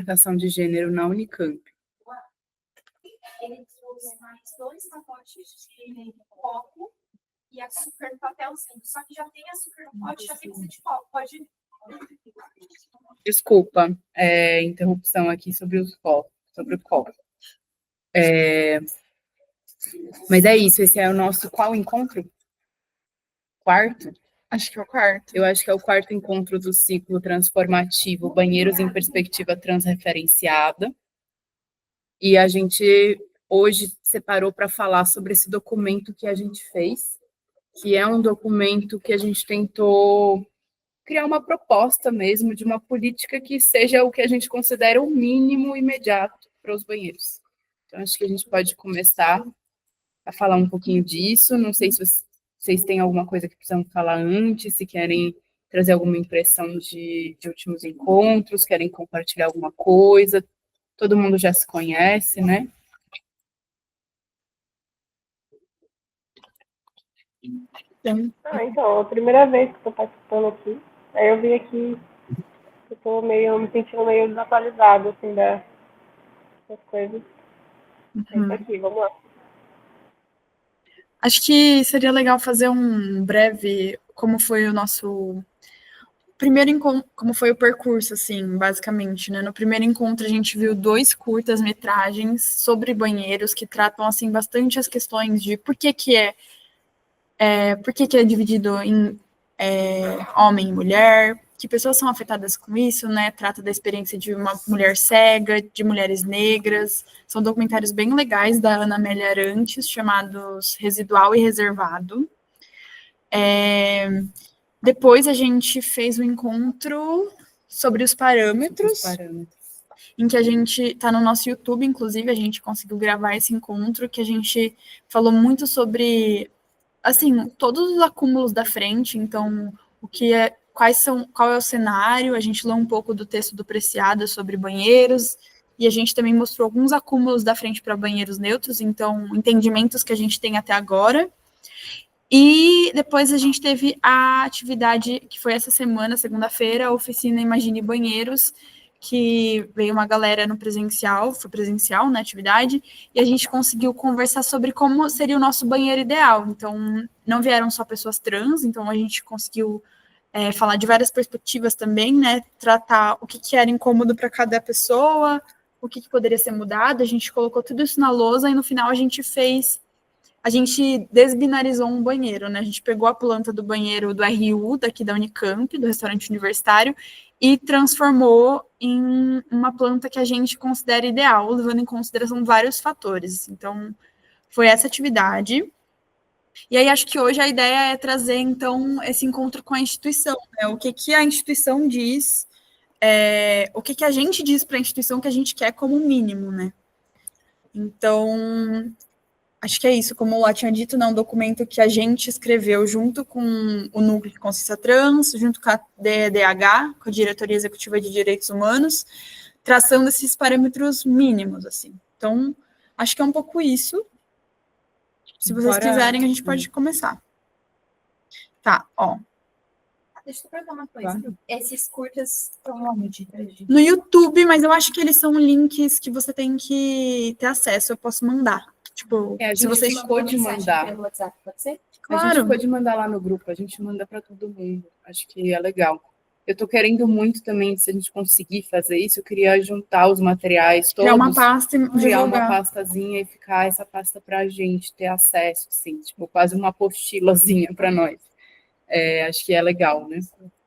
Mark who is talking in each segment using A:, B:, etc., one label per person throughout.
A: representação de gênero na Unicamp.
B: Ele trouxe mais 2 pacotes de copo e açúcar no papelzinho. Só que já tem açúcar no pote, já tem de copo. Pode.
A: Desculpa, interrupção aqui sobre os copos, sobre o copo. Mas é isso, esse é o nosso qual encontro? Quarto?
C: Acho que é o quarto.
A: Eu acho que é o quarto encontro do ciclo transformativo Banheiros em Perspectiva Transreferenciada. E a gente hoje separou para falar sobre esse documento que a gente fez, que é um documento que a gente tentou criar uma proposta mesmo de uma política que seja o que a gente considera o mínimo imediato para os banheiros. Então, acho que a gente pode começar a falar um pouquinho disso. Não sei se vocês têm alguma coisa que precisam falar antes, se querem trazer alguma impressão de últimos encontros, querem compartilhar alguma coisa. Todo mundo já se conhece, né?
D: Então, é a primeira vez que estou participando aqui. Aí eu vim aqui, eu estou me sentindo meio desatualizada, assim, das coisas. Então, aqui, vamos lá.
C: Acho que seria legal fazer um breve, como foi o nosso primeiro encontro, como foi o percurso, assim, basicamente, né? No primeiro encontro a gente viu 2 curtas-metragens sobre banheiros que tratam, assim, bastante as questões de por que é dividido em homem e mulher, que pessoas são afetadas com isso, né? Trata da experiência de uma mulher cega, de mulheres negras. São documentários bem legais da Ana Amélia Arantes, chamados Residual e Reservado. Depois a gente fez um encontro sobre os parâmetros. Em que a gente está no nosso YouTube, inclusive, a gente conseguiu gravar esse encontro, que a gente falou muito sobre, assim, todos os acúmulos da frente, então, qual é o cenário, a gente leu um pouco do texto do Preciado sobre banheiros, e a gente também mostrou alguns acúmulos da frente para banheiros neutros, então, entendimentos que a gente tem até agora. E depois a gente teve a atividade, que foi essa semana, segunda-feira, a oficina Imagine Banheiros, que veio uma galera no presencial, foi presencial na atividade, e a gente conseguiu conversar sobre como seria o nosso banheiro ideal. Então, não vieram só pessoas trans, então a gente conseguiu falar de várias perspectivas também, né? Tratar o que era incômodo para cada pessoa, o que poderia ser mudado, a gente colocou tudo isso na lousa, e no final a gente desbinarizou um banheiro, né? A gente pegou a planta do banheiro do RU, daqui da Unicamp, do restaurante universitário, e transformou em uma planta que a gente considera ideal, levando em consideração vários fatores. Então, foi essa atividade. E aí, acho que hoje a ideia é trazer, então, esse encontro com a instituição, né? O que a instituição diz, o que a gente diz para a instituição que a gente quer como mínimo, né? Então, acho que é isso, como o Lá tinha dito, né, um documento que a gente escreveu junto com o Núcleo de Consciência Trans, junto com a DEDH, com a Diretoria Executiva de Direitos Humanos, traçando esses parâmetros mínimos, assim. Então, acho que é um pouco isso. Se vocês quiserem, a gente pode começar. Tá, ó.
B: Deixa eu perguntar uma coisa. Claro. Esses curtas estão onde?
C: No YouTube, mas eu acho que eles são links que você tem que ter acesso, eu posso mandar. Tipo,
A: se você ficou de mandar.
B: Pelo WhatsApp, pode ser?
A: Claro. A gente ficou de mandar lá no grupo, a gente manda para todo mundo. Acho que é legal. Eu estou querendo muito também, se a gente conseguir fazer isso, eu queria juntar os materiais todos.
C: Criar uma pasta e
A: criar uma pastazinha e ficar essa pasta para a gente ter acesso, assim, tipo, quase uma apostilazinha para nós. Acho que é legal, né?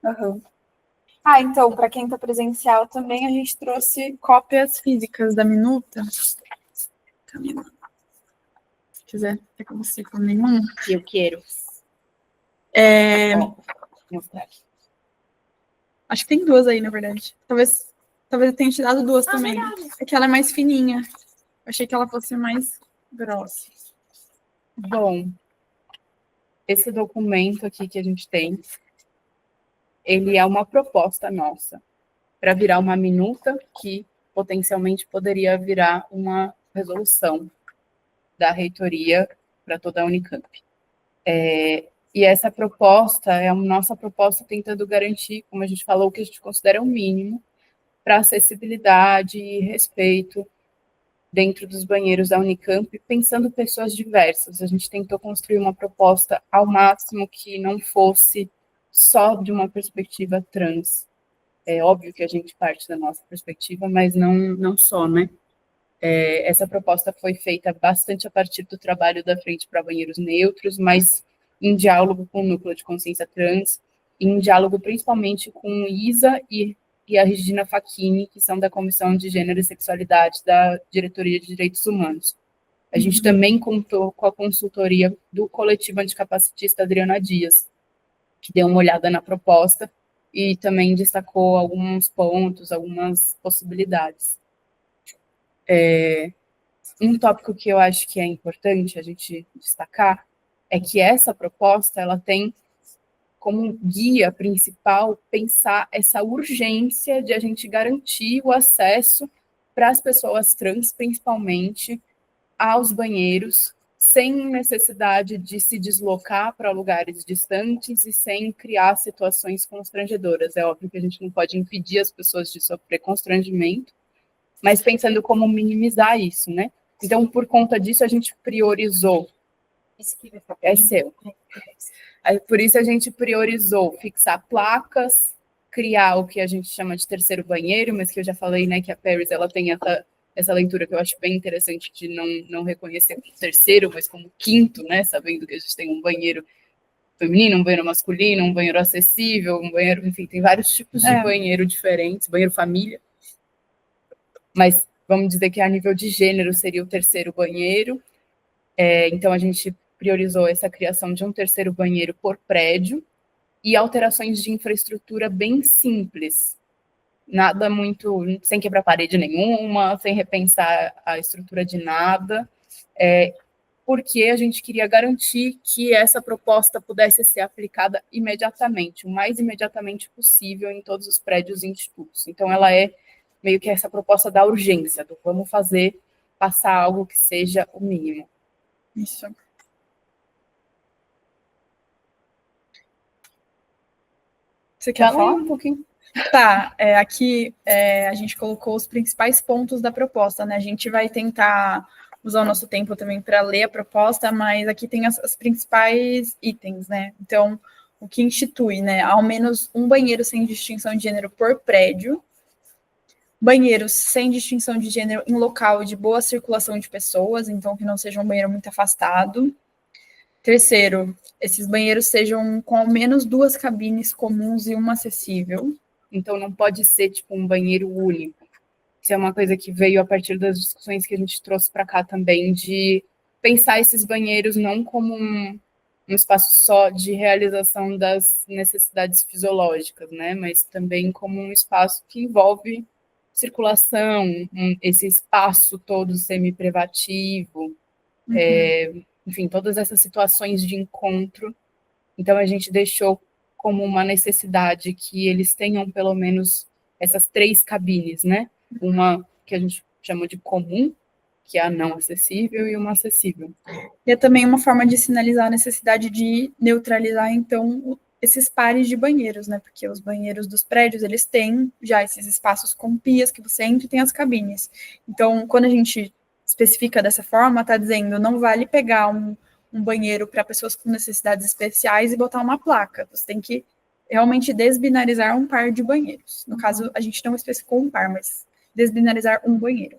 C: Uhum. Então, para quem está presencial também, a gente trouxe cópias físicas da minuta. Camila. Se quiser, é com você comigo.
A: Eu quero.
C: Vou mostrar aqui. Acho que tem 2 aí, na verdade. Talvez eu tenha te dado 2 também. Verdade. É que ela é mais fininha. Eu achei que ela fosse mais grossa.
A: Bom, esse documento aqui que a gente tem, ele é uma proposta nossa para virar uma minuta que potencialmente poderia virar uma resolução da reitoria para toda a Unicamp. E essa proposta é a nossa proposta tentando garantir, como a gente falou, o que a gente considera o mínimo para acessibilidade e respeito dentro dos banheiros da Unicamp, pensando pessoas diversas. A gente tentou construir uma proposta ao máximo que não fosse só de uma perspectiva trans. É óbvio que a gente parte da nossa perspectiva, mas não só, né? Essa proposta foi feita bastante a partir do trabalho da Frente para Banheiros Neutros, mas em diálogo com o Núcleo de Consciência Trans, em diálogo principalmente com Isa e a Regina Facchini, que são da Comissão de Gênero e Sexualidade da Diretoria de Direitos Humanos. A gente também contou com a consultoria do coletivo anticapacitista Adriana Dias, que deu uma olhada na proposta e também destacou alguns pontos, algumas possibilidades. Um tópico que eu acho que é importante a gente destacar é que essa proposta, ela tem como guia principal pensar essa urgência de a gente garantir o acesso para as pessoas trans, principalmente, aos banheiros, sem necessidade de se deslocar para lugares distantes e sem criar situações constrangedoras. É óbvio que a gente não pode impedir as pessoas de sofrer constrangimento, mas pensando como minimizar isso, né? Então, por conta disso, a gente priorizou. É seu. Por isso, a gente priorizou fixar placas, criar o que a gente chama de terceiro banheiro, mas que eu já falei, né, que a Paris, ela tem essa leitura que eu acho bem interessante de não reconhecer como terceiro, mas como quinto, né, sabendo que a gente tem um banheiro feminino, um banheiro masculino, um banheiro acessível, um banheiro, enfim, tem vários tipos de banheiro diferentes, banheiro família. Mas vamos dizer que a nível de gênero seria o terceiro banheiro. Então, a gente priorizou essa criação de um terceiro banheiro por prédio e alterações de infraestrutura bem simples. Nada muito, sem quebrar parede nenhuma, sem repensar a estrutura de nada, porque a gente queria garantir que essa proposta pudesse ser aplicada imediatamente, o mais imediatamente possível em todos os prédios e institutos. Então, ela é meio que essa proposta da urgência, do vamos fazer, passar algo que seja o mínimo.
C: Isso. Você quer falar
A: um pouquinho?
C: Tá, aqui a gente colocou os principais pontos da proposta, né? A gente vai tentar usar o nosso tempo também para ler a proposta, mas aqui tem as principais itens, né? Então, o que institui, né? Ao menos um banheiro sem distinção de gênero por prédio, banheiros sem distinção de gênero em local de boa circulação de pessoas, então que não seja um banheiro muito afastado. Terceiro, esses banheiros sejam com ao menos 2 cabines comuns e uma acessível.
A: Então, não pode ser, tipo, um banheiro único. Isso é uma coisa que veio a partir das discussões que a gente trouxe para cá também, de pensar esses banheiros não como um espaço só de realização das necessidades fisiológicas, né? Mas também como um espaço que envolve circulação, esse espaço todo semi-privativo, enfim, todas essas situações de encontro. Então, a gente deixou como uma necessidade que eles tenham pelo menos essas 3 cabines, né? Uma que a gente chama de comum, que é a não acessível, e uma acessível.
C: E é também uma forma de sinalizar a necessidade de neutralizar, então, esses pares de banheiros, né? Porque os banheiros dos prédios, eles têm já esses espaços com pias que você entra e tem as cabines. Então, quando a gente especifica dessa forma, está dizendo, não vale pegar um banheiro para pessoas com necessidades especiais e botar uma placa. Você tem que realmente desbinarizar um par de banheiros. No caso, a gente não especificou um par, mas desbinarizar um banheiro.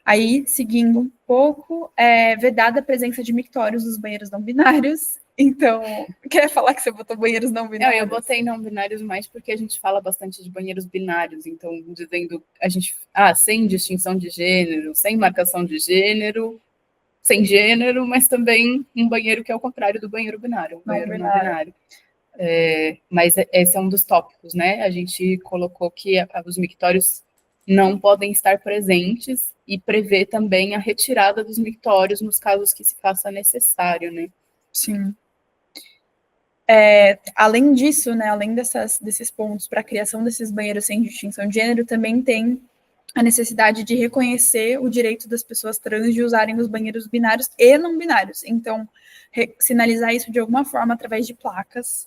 C: Aí, seguindo um pouco, vedada a presença de mictórios nos banheiros não binários. Então, quer falar que você botou banheiros não binários?
A: Eu botei não binários mais porque a gente fala bastante de banheiros binários, então, dizendo, a gente, sem distinção de gênero, sem marcação de gênero, sem gênero, mas também um banheiro que é o contrário do banheiro binário, um banheiro não binário. Mas esse é um dos tópicos, né? A gente colocou que os mictórios não podem estar presentes e prevê também a retirada dos mictórios nos casos que se faça necessário, né?
C: Sim. Além disso, né, além desses pontos para a criação desses banheiros sem distinção de gênero, também tem a necessidade de reconhecer o direito das pessoas trans de usarem os banheiros binários e não binários. Então, sinalizar isso de alguma forma através de placas.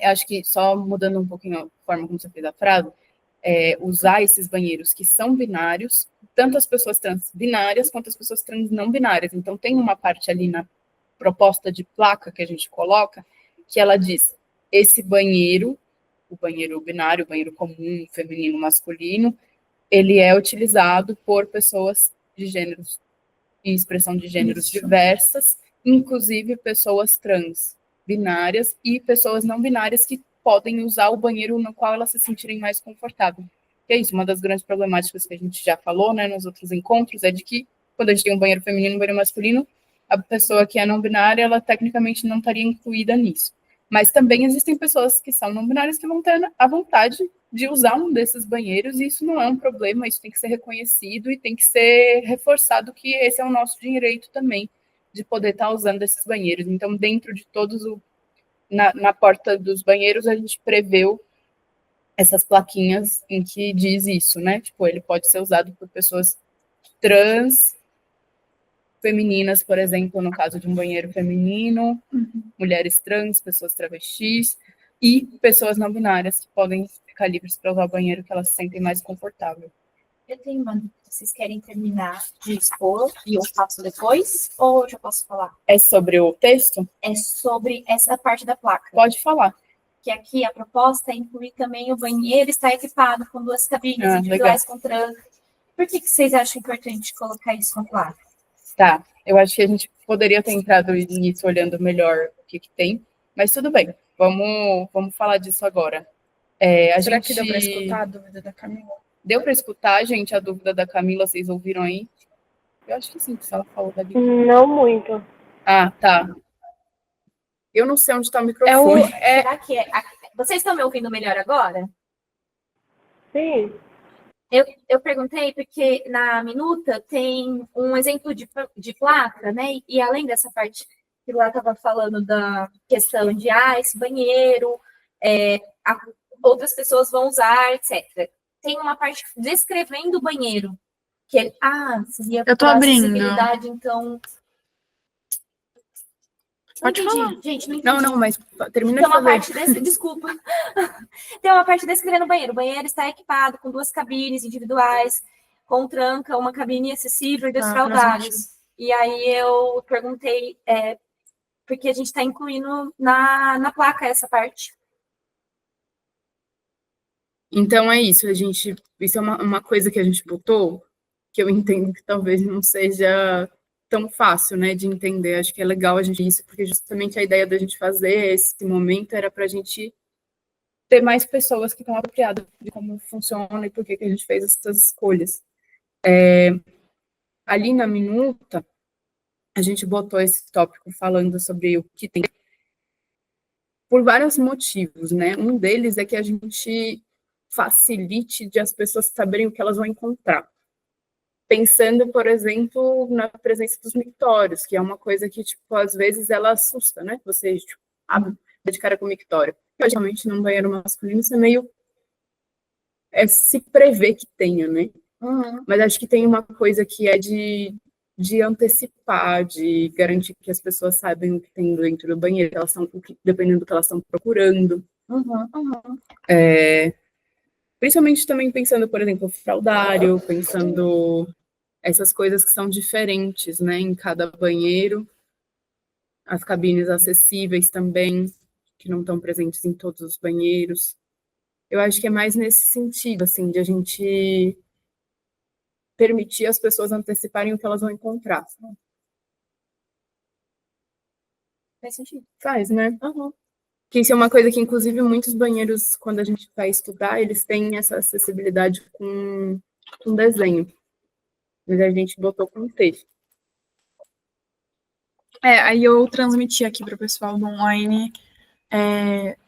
A: Acho que só mudando um pouquinho a forma como você fez a frase, usar esses banheiros que são binários, tanto as pessoas trans binárias quanto as pessoas trans não binárias. Então, tem uma parte ali na proposta de placa que a gente coloca, que ela diz, esse banheiro, o banheiro binário, o banheiro comum, feminino, masculino, ele é utilizado por pessoas de gêneros e expressão de gêneros diversas, inclusive pessoas trans binárias e pessoas não binárias que podem usar o banheiro no qual elas se sentirem mais confortáveis. Que é isso, uma das grandes problemáticas que a gente já falou, né, nos outros encontros, é de que quando a gente tem um banheiro feminino e um banheiro masculino, a pessoa que é não binária, ela tecnicamente não estaria incluída nisso. Mas também existem pessoas que são não binárias que vão ter a vontade de usar um desses banheiros, e isso não é um problema, isso tem que ser reconhecido e tem que ser reforçado que esse é o nosso direito também, de poder estar usando esses banheiros. Então, dentro de todos na porta dos banheiros, a gente preveu essas plaquinhas em que diz isso, né? Tipo, ele pode ser usado por pessoas trans, femininas, por exemplo, no caso de um banheiro feminino, mulheres trans, pessoas travestis e pessoas não binárias que podem ficar livres para usar o banheiro que elas se sentem mais confortável.
B: Eu tenho uma dúvida. Vocês querem terminar de expor e eu faço depois? Ou eu já posso falar?
A: É sobre o texto?
B: É sobre essa parte da placa.
A: Pode falar.
B: Que aqui a proposta é incluir também o banheiro estar equipado com 2 cabines individuais com tranca. Por que vocês acham importante colocar isso na placa?
A: Tá, eu acho que a gente poderia ter entrado nisso olhando melhor o que tem, mas tudo bem, vamos falar disso agora.
C: Será que deu para escutar a dúvida da Camila?
A: Deu para escutar, gente, a dúvida da Camila? Vocês ouviram aí? Eu acho que sim, que ela falou da
D: Não muito.
A: Ah, tá. Eu não sei onde está o microfone.
B: Será que é? Vocês estão me ouvindo melhor agora?
D: Sim.
B: Eu perguntei porque na minuta tem um exemplo de placa, né? E além dessa parte que lá estava falando da questão de esse banheiro, outras pessoas vão usar, etc. Tem uma parte descrevendo o banheiro. Que seria
C: eu tô abrindo.
B: acessibilidade, então.
C: Pode falar.
B: Gente, não entendi.
A: Não, mas termina
B: Tem
A: de
B: uma
A: fazer.
B: parte desculpa. Tem uma parte descrevendo o banheiro. O banheiro está equipado com 2 cabines individuais, com tranca, uma cabine acessível e 2 fraldários. E aí eu perguntei, porque a gente está incluindo na placa essa parte.
A: Então é isso, isso é uma coisa que a gente botou, que eu entendo que talvez não seja tão fácil, né, de entender. Acho que é legal a gente isso, porque justamente a ideia da gente fazer esse momento era para a gente ter mais pessoas que estão apropriadas de como funciona e por que a gente fez essas escolhas. Ali na minuta, a gente botou esse tópico falando sobre o que tem, por vários motivos, né? Um deles é que a gente facilite de as pessoas saberem o que elas vão encontrar. Pensando, por exemplo, na presença dos mictórios, que é uma coisa que, tipo, às vezes ela assusta, né? Você, tipo, abre de cara com o mictório. Logicamente, num banheiro masculino, isso é meio... se prever que tenha, né? Mas acho que tem uma coisa que é de antecipar, de garantir que as pessoas saibam o que tem dentro do banheiro, dependendo do que elas estão procurando. Principalmente também pensando, por exemplo, fraldário, pensando essas coisas que são diferentes, né, em cada banheiro, as cabines acessíveis também, que não estão presentes em todos os banheiros. Eu acho que é mais nesse sentido, assim, de a gente permitir as pessoas anteciparem o que elas vão encontrar.
B: Faz sentido.
A: Faz, né? Que isso é uma coisa que, inclusive, muitos banheiros, quando a gente vai estudar, eles têm essa acessibilidade com desenho. Mas a gente botou com texto.
C: Aí eu transmiti aqui para o pessoal do online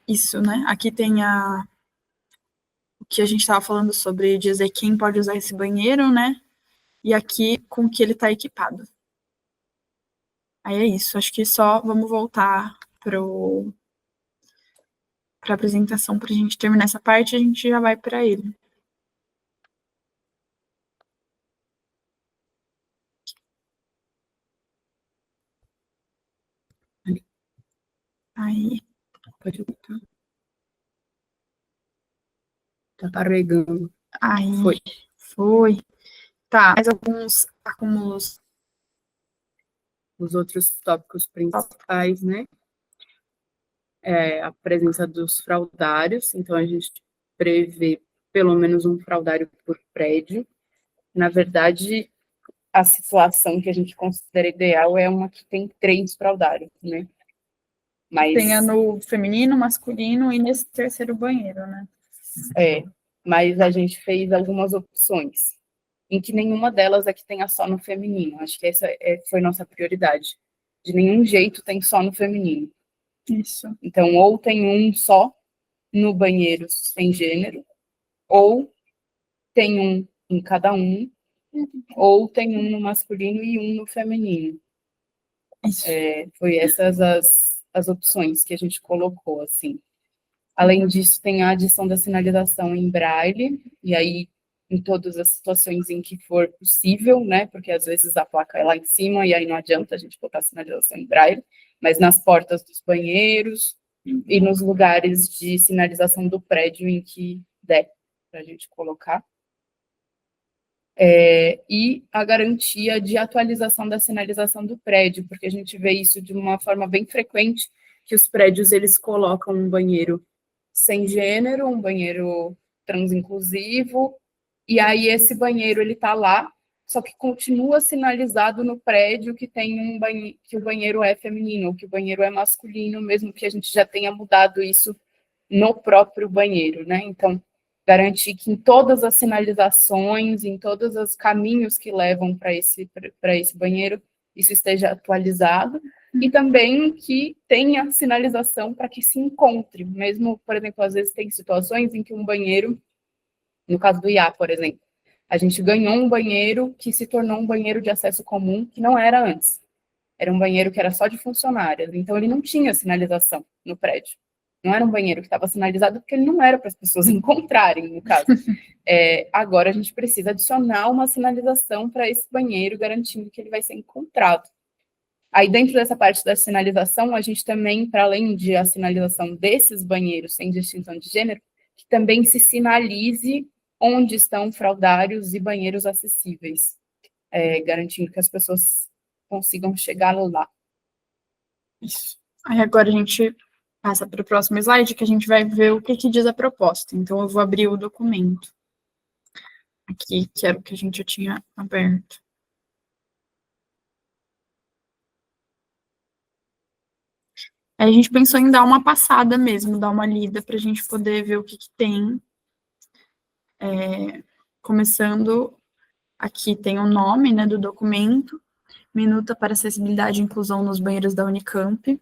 C: isso, né? Aqui tem o que a gente estava falando sobre dizer quem pode usar esse banheiro, né? E aqui com que ele está equipado. Aí é isso. Acho que só vamos voltar para a apresentação para a gente terminar essa parte e a gente já vai para ele. Aí.
A: Pode botar. Tá carregando.
C: Aí,
A: Foi.
C: foi. Tá, mais alguns acúmulos.
A: Os outros tópicos principais, né? A presença dos fraudários, então a gente prevê pelo menos um fraudário por prédio. Na verdade, a situação que a gente considera ideal é uma que tem 3 fraudários, né? Mas,
C: Tenha no feminino, masculino e nesse terceiro banheiro, né?
A: mas a gente fez algumas opções, em que nenhuma delas é que tenha só no feminino. Acho que essa foi nossa prioridade. De nenhum jeito tem só no feminino.
C: Isso.
A: Então, ou tem um só no banheiro sem gênero, ou tem um em cada um, ou tem um no masculino e um no feminino. Foi essas as opções que a gente colocou, assim. Além disso, tem a adição da sinalização em braille, e aí em todas as situações em que for possível, né, porque às vezes a placa é lá em cima e aí não adianta a gente botar a sinalização em braille, mas nas portas dos banheiros e nos lugares de sinalização do prédio em que der para a gente colocar. E a garantia de atualização da sinalização do prédio, porque a gente vê isso de uma forma bem frequente, que os prédios eles colocam um banheiro sem gênero, um banheiro transinclusivo, e aí esse banheiro ele está lá, só que continua sinalizado no prédio que tem que o banheiro é feminino, ou que o banheiro é masculino, mesmo que a gente já tenha mudado isso no próprio banheiro, né? Então, garantir que em todas as sinalizações, em todos os caminhos que levam para esse banheiro, isso esteja atualizado, e também que tenha sinalização para que se encontre, mesmo, por exemplo, às vezes tem situações em que um banheiro, no caso do IA, por exemplo, a gente ganhou um banheiro que se tornou um banheiro de acesso comum, que não era antes. Era um banheiro que era só de funcionárias, então ele não tinha sinalização no prédio. Não era um banheiro que estava sinalizado porque ele não era para as pessoas encontrarem, no caso. Agora a gente precisa adicionar uma sinalização para esse banheiro, garantindo que ele vai ser encontrado. Aí, dentro dessa parte da sinalização, a gente também, para além de a sinalização desses banheiros sem distinção de gênero, que também se sinalize onde estão fraudários e banheiros acessíveis, garantindo que as pessoas consigam chegar lá.
C: Isso. Aí agora a gente passa para o próximo slide, que a gente vai ver o que diz a proposta. Então, eu vou abrir o documento aqui, que era o que a gente já tinha aberto. Aí a gente pensou em dar uma passada mesmo, dar uma lida, para a gente poder ver o que tem. Começando, aqui tem o nome, né, do documento, Minuta para Acessibilidade e Inclusão nos Banheiros da Unicamp.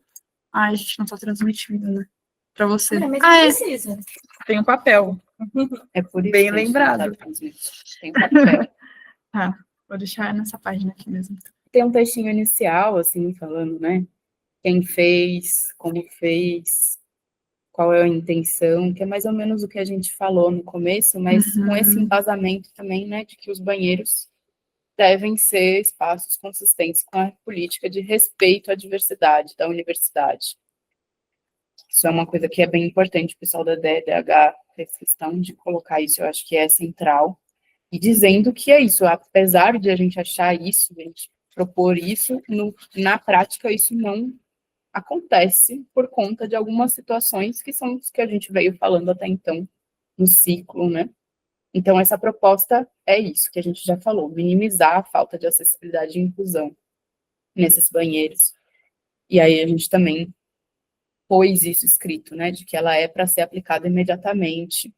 C: A gente não está transmitindo, né? Para você.
B: Mas precisa.
C: Tem um papel.
A: É por isso
C: Bem
A: que a gente
C: lembrado.
A: Tem um papel.
C: Vou deixar nessa página aqui mesmo.
A: Tem um textinho inicial, assim, falando, né? Quem fez, como fez, qual é a intenção, que é mais ou menos o que a gente falou no começo, mas com esse embasamento também, né, de que os banheiros devem ser espaços consistentes com a política de respeito à diversidade da universidade. Isso é uma coisa que é bem importante, o pessoal da DDH fez questão de colocar isso, eu acho que é central, e dizendo que é isso, apesar de a gente achar isso, a gente propor isso, na prática isso não acontece por conta de algumas situações que são os que a gente veio falando até então no ciclo, né? Então, essa proposta é isso que a gente já falou, minimizar a falta de acessibilidade e inclusão nesses banheiros. E aí a gente também pôs isso escrito, né, de que ela é para ser aplicada imediatamente,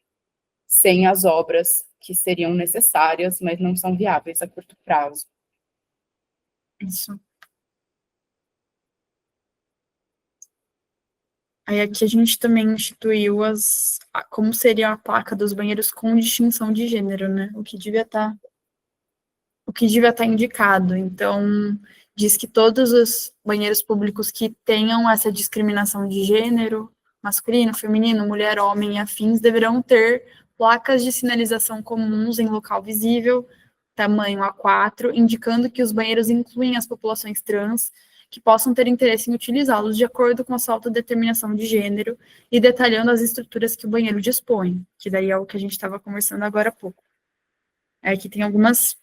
A: sem as obras que seriam necessárias, mas não são viáveis a curto prazo.
C: Isso. Aí aqui a gente também instituiu como seria a placa dos banheiros com distinção de gênero, né? O que devia estar indicado. Então, diz que todos os banheiros públicos que tenham essa discriminação de gênero, masculino, feminino, mulher, homem e afins, deverão ter placas de sinalização comuns em local visível, tamanho A4, indicando que os banheiros incluem as populações trans, que possam ter interesse em utilizá-los de acordo com a sua autodeterminação de gênero e detalhando as estruturas que o banheiro dispõe, que daí é o que a gente estava conversando agora há pouco. Aqui tem algumas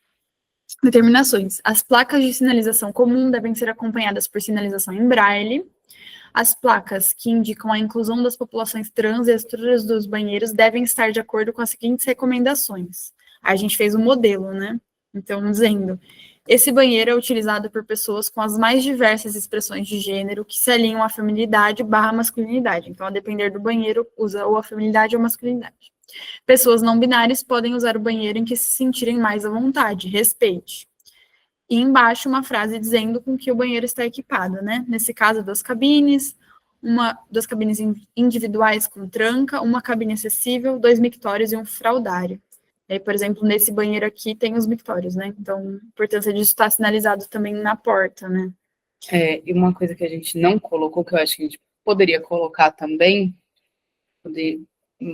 C: determinações. As placas de sinalização comum devem ser acompanhadas por sinalização em braille. As placas que indicam a inclusão das populações trans e as estruturas dos banheiros devem estar de acordo com as seguintes recomendações. A gente fez um modelo, né? Então, dizendo, esse banheiro é utilizado por pessoas com as mais diversas expressões de gênero que se alinham à feminilidade / masculinidade. Então, a depender do banheiro, usa ou a feminilidade ou a masculinidade. Pessoas não binárias podem usar o banheiro em que se sentirem mais à vontade, respeite. E embaixo uma frase dizendo com que o banheiro está equipado, né? Nesse caso, 2 cabines, 2 cabines individuais com tranca, 1 cabine acessível, 2 mictórios e 1 fraldário. E aí, por exemplo, nesse banheiro aqui tem os mictórios, né? Então, a importância disso estar sinalizado também na porta, né?
A: E uma coisa que a gente não colocou, que eu acho que a gente poderia colocar também,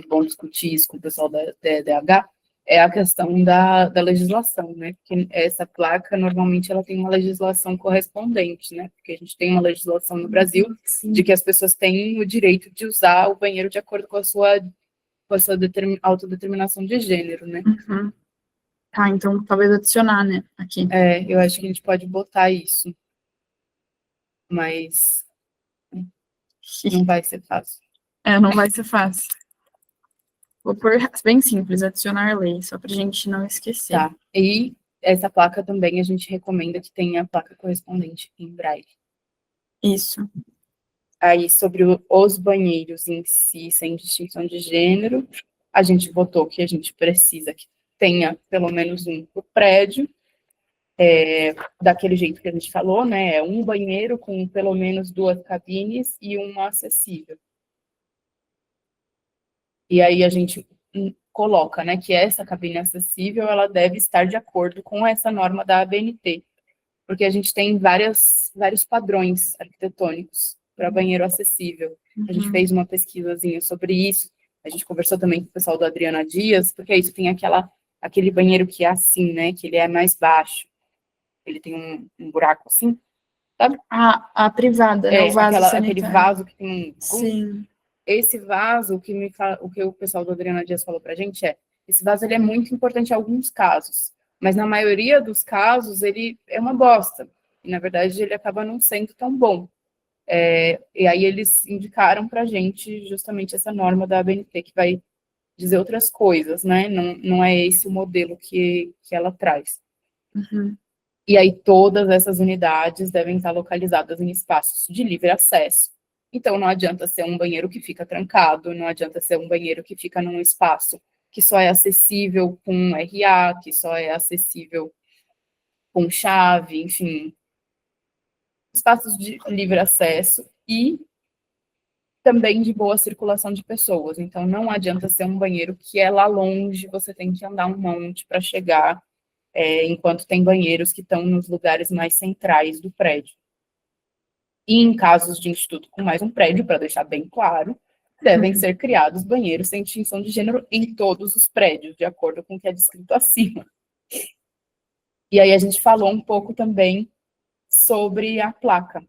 A: bom discutir isso com o pessoal da DEDH, é a questão da legislação, né? Porque essa placa, normalmente, ela tem uma legislação correspondente, né? Porque a gente tem uma legislação no Brasil de que as pessoas têm o direito de usar o banheiro de acordo com a sua autodeterminação de gênero, né?
C: Uhum. Tá, então talvez adicionar, né, aqui.
A: Eu acho que a gente pode botar isso. Mas não vai ser fácil.
C: Não vai ser fácil. Vou pôr bem simples, adicionar lei, só pra gente não esquecer.
A: Tá, e essa placa também a gente recomenda que tenha a placa correspondente em braille.
C: Isso.
A: Aí, sobre os banheiros em si, sem distinção de gênero, a gente botou que a gente precisa que tenha pelo menos um por prédio, daquele jeito que a gente falou, né? Um banheiro com pelo menos 2 cabines e uma acessível. E aí a gente coloca, né, que essa cabine acessível, ela deve estar de acordo com essa norma da ABNT, porque a gente tem vários padrões arquitetônicos para banheiro acessível. A gente fez uma pesquisazinha sobre isso, a gente conversou também com o pessoal do Adriana Dias, porque é isso, tem aquele banheiro que é assim, né, que ele é mais baixo, ele tem um buraco assim, sabe?
C: A privada, né, o vaso
A: aquele vaso que tem
C: Sim.
A: Esse vaso, o que o pessoal do Adriana Dias falou pra gente esse vaso ele é muito importante em alguns casos, mas na maioria dos casos ele é uma bosta, e na verdade ele acaba não sendo tão bom. E aí eles indicaram pra gente justamente essa norma da ABNT, que vai dizer outras coisas, né? Não é esse o modelo que ela traz.
C: Uhum.
A: E aí todas essas unidades devem estar localizadas em espaços de livre acesso. Então, não adianta ser um banheiro que fica trancado, não adianta ser um banheiro que fica num espaço que só é acessível com RA, que só é acessível com chave, enfim. Espaços de livre acesso e também de boa circulação de pessoas. Então, não adianta ser um banheiro que é lá longe, você tem que andar um monte para chegar, enquanto tem banheiros que estão nos lugares mais centrais do prédio. E em casos de instituto com mais um prédio, para deixar bem claro, devem ser criados banheiros sem distinção de gênero em todos os prédios, de acordo com o que é descrito acima. E aí a gente falou um pouco também sobre a placa.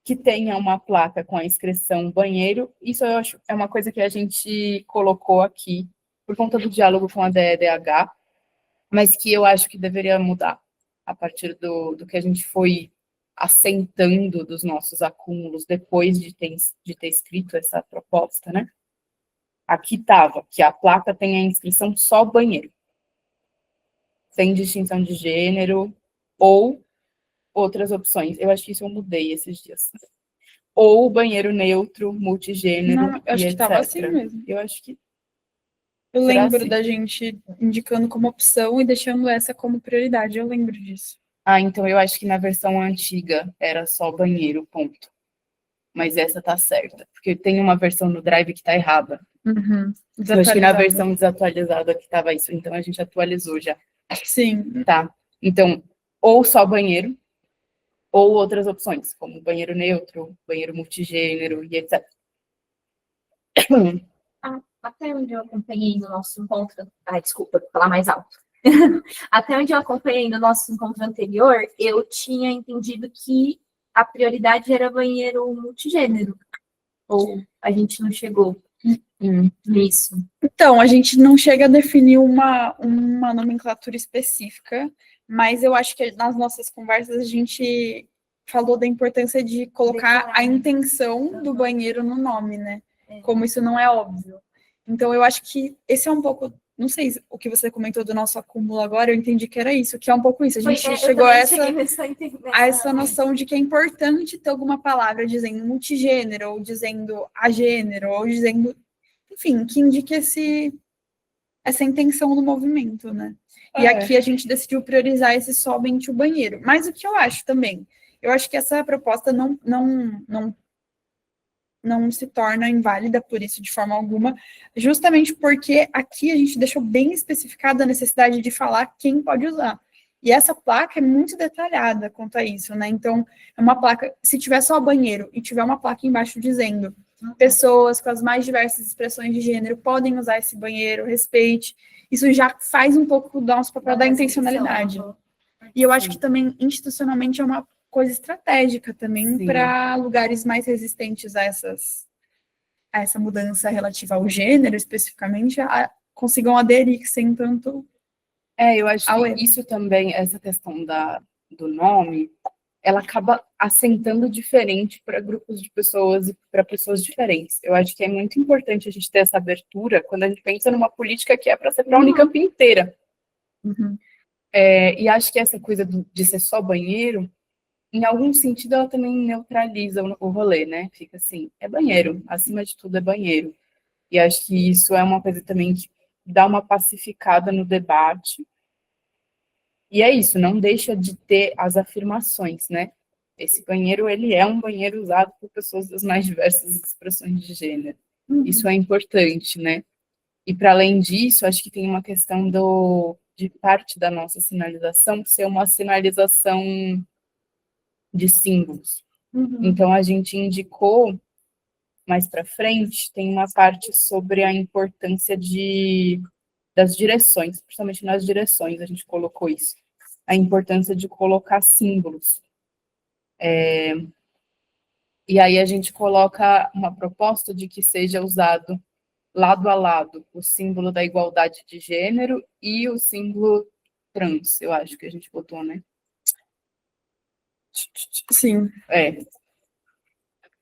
A: Que tenha uma placa com a inscrição banheiro, isso eu acho é uma coisa que a gente colocou aqui por conta do diálogo com a DEDH, mas que eu acho que deveria mudar a partir do que a gente foi assentando dos nossos acúmulos depois de ter escrito essa proposta, né? Aqui estava que a placa tem a inscrição só banheiro, sem distinção de gênero, ou outras opções. Eu acho que isso eu mudei esses dias. Ou banheiro neutro, multigênero,
C: Não, eu acho que estava assim mesmo.
A: Eu acho que...
C: Eu lembro
A: assim?
C: da gente indicando como opção e deixando essa como prioridade, eu lembro disso.
A: Então eu acho que na versão antiga era só banheiro, ponto. Mas essa tá certa, porque tem uma versão no Drive que tá errada.
C: Uhum.
A: Eu acho que na versão desatualizada que tava isso, então a gente atualizou já.
C: Sim.
A: Tá, então, ou só banheiro, ou outras opções, como banheiro neutro, banheiro multigênero e etc.
B: Até onde eu acompanhei no nosso encontro, desculpa, vou falar mais alto. Até onde eu acompanhei no nosso encontro anterior, eu tinha entendido que a prioridade era banheiro multigênero. Ou a gente não chegou nisso.
C: Então, a gente não chega a definir uma nomenclatura específica, mas eu acho que nas nossas conversas a gente falou da importância de colocar a intenção do banheiro no nome, né? Como isso não é óbvio. Então, eu acho que esse é um pouco, não sei o que você comentou do nosso acúmulo agora, eu entendi que era isso, que é um pouco isso. A gente chegou a essa noção de que é importante ter alguma palavra dizendo multigênero, ou dizendo agênero, ou dizendo, enfim, que indique essa intenção do movimento, né? E aqui a gente decidiu priorizar esse somente o banheiro. Mas o que eu acho também, eu acho que essa proposta não se torna inválida por isso de forma alguma, justamente porque aqui a gente deixou bem especificada a necessidade de falar quem pode usar. E essa placa é muito detalhada quanto a isso, né? Então, é uma placa, se tiver só banheiro e tiver uma placa embaixo dizendo pessoas com as mais diversas expressões de gênero podem usar esse banheiro, respeite, isso já faz um pouco do nosso papel da intencionalidade. E eu acho que também, institucionalmente, é uma coisa estratégica também para lugares mais resistentes a essa mudança relativa ao gênero, especificamente, consigam aderir sem tanto.
A: Eu acho que isso também, essa questão do nome, ela acaba assentando diferente para grupos de pessoas e para pessoas diferentes. Eu acho que é muito importante a gente ter essa abertura quando a gente pensa numa política que é para ser para a Unicamp inteira. E acho que essa coisa de ser só banheiro, em algum sentido, ela também neutraliza o rolê, né? Fica assim, é banheiro, acima de tudo é banheiro. E acho que isso é uma coisa também que dá uma pacificada no debate. E é isso, não deixa de ter as afirmações, né? Esse banheiro, ele é um banheiro usado por pessoas das mais diversas expressões de gênero. Isso é importante, né? E, para além disso, acho que tem uma questão de parte da nossa sinalização ser uma sinalização de símbolos. Então, a gente indicou, mais para frente, tem uma parte sobre a importância das direções, principalmente nas direções, a gente colocou isso. A importância de colocar símbolos. E aí a gente coloca uma proposta de que seja usado lado a lado o símbolo da igualdade de gênero e o símbolo trans, eu acho que a gente botou, né?
C: Sim.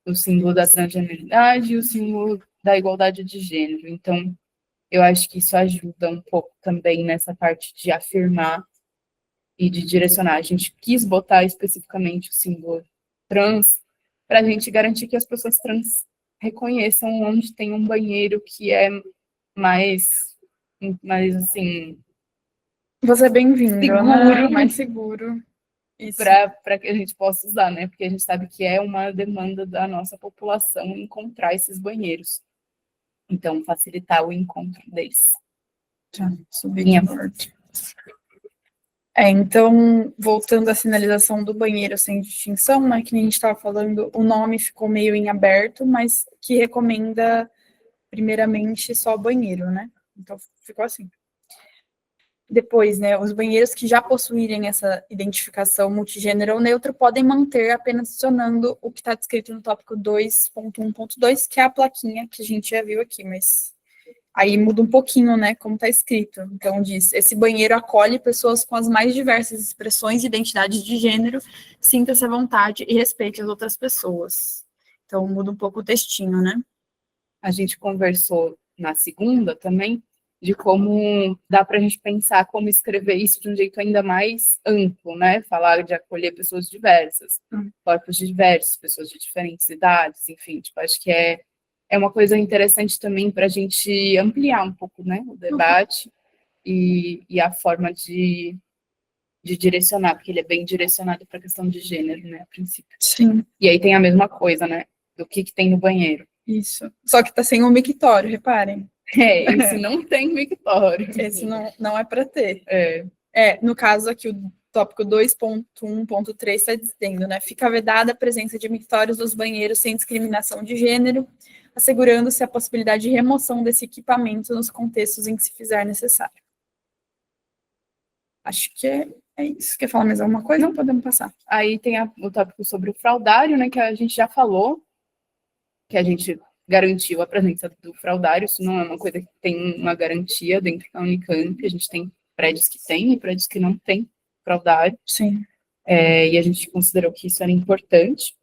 A: O símbolo da transgeneridade e o símbolo da igualdade de gênero. Então, eu acho que isso ajuda um pouco também nessa parte de afirmar e de direcionar. A gente quis botar especificamente o símbolo trans para a gente garantir que as pessoas trans reconheçam onde tem um banheiro que é mais assim...
C: Você é bem-vindo,
A: seguro,
C: né? Mais seguro.
A: Para que a gente possa usar, né? Porque a gente sabe que é uma demanda da nossa população encontrar esses banheiros. Então, facilitar o encontro deles.
C: Subir forte. Então, voltando à sinalização do banheiro sem distinção, né, que nem a gente estava falando, o nome ficou meio em aberto, mas que recomenda, primeiramente, só banheiro, né? Então, ficou assim. Depois, né, os banheiros que já possuírem essa identificação multigênero ou neutro podem manter apenas adicionando o que está descrito no tópico 2.1.2, que é a plaquinha que a gente já viu aqui, mas aí muda um pouquinho, né, como está escrito. Então, diz, esse banheiro acolhe pessoas com as mais diversas expressões e identidades de gênero, sinta-se à vontade e respeite as outras pessoas. Então, muda um pouco o textinho, né?
A: A gente conversou na segunda também de como dá para a gente pensar como escrever isso de um jeito ainda mais amplo, né? Falar de acolher pessoas diversas, corpos diversos, pessoas de diferentes idades, enfim, tipo, acho que é uma coisa interessante também para a gente ampliar um pouco, né, o debate e a forma de direcionar, porque ele é bem direcionado para a questão de gênero, né, a princípio.
C: Sim.
A: E aí tem a mesma coisa, né, do que tem no banheiro.
C: Isso. Só que tá sem o mictório, reparem.
A: Esse não tem mictório.
C: Esse não é para ter. No caso aqui, o tópico 2.1.3 está dizendo, né? Fica vedada a presença de mictórios nos banheiros sem discriminação de gênero, assegurando-se a possibilidade de remoção desse equipamento nos contextos em que se fizer necessário. Acho que é isso. Quer falar mais alguma coisa? Não podemos passar.
A: Aí tem o tópico sobre o fraudário, né, que a gente já falou, que a gente garantiu a presença do fraudário. Isso não é uma coisa que tem uma garantia dentro da Unicamp. A gente tem prédios que têm e prédios que não têm fraudário.
C: Sim.
A: E a gente considerou que isso era importante.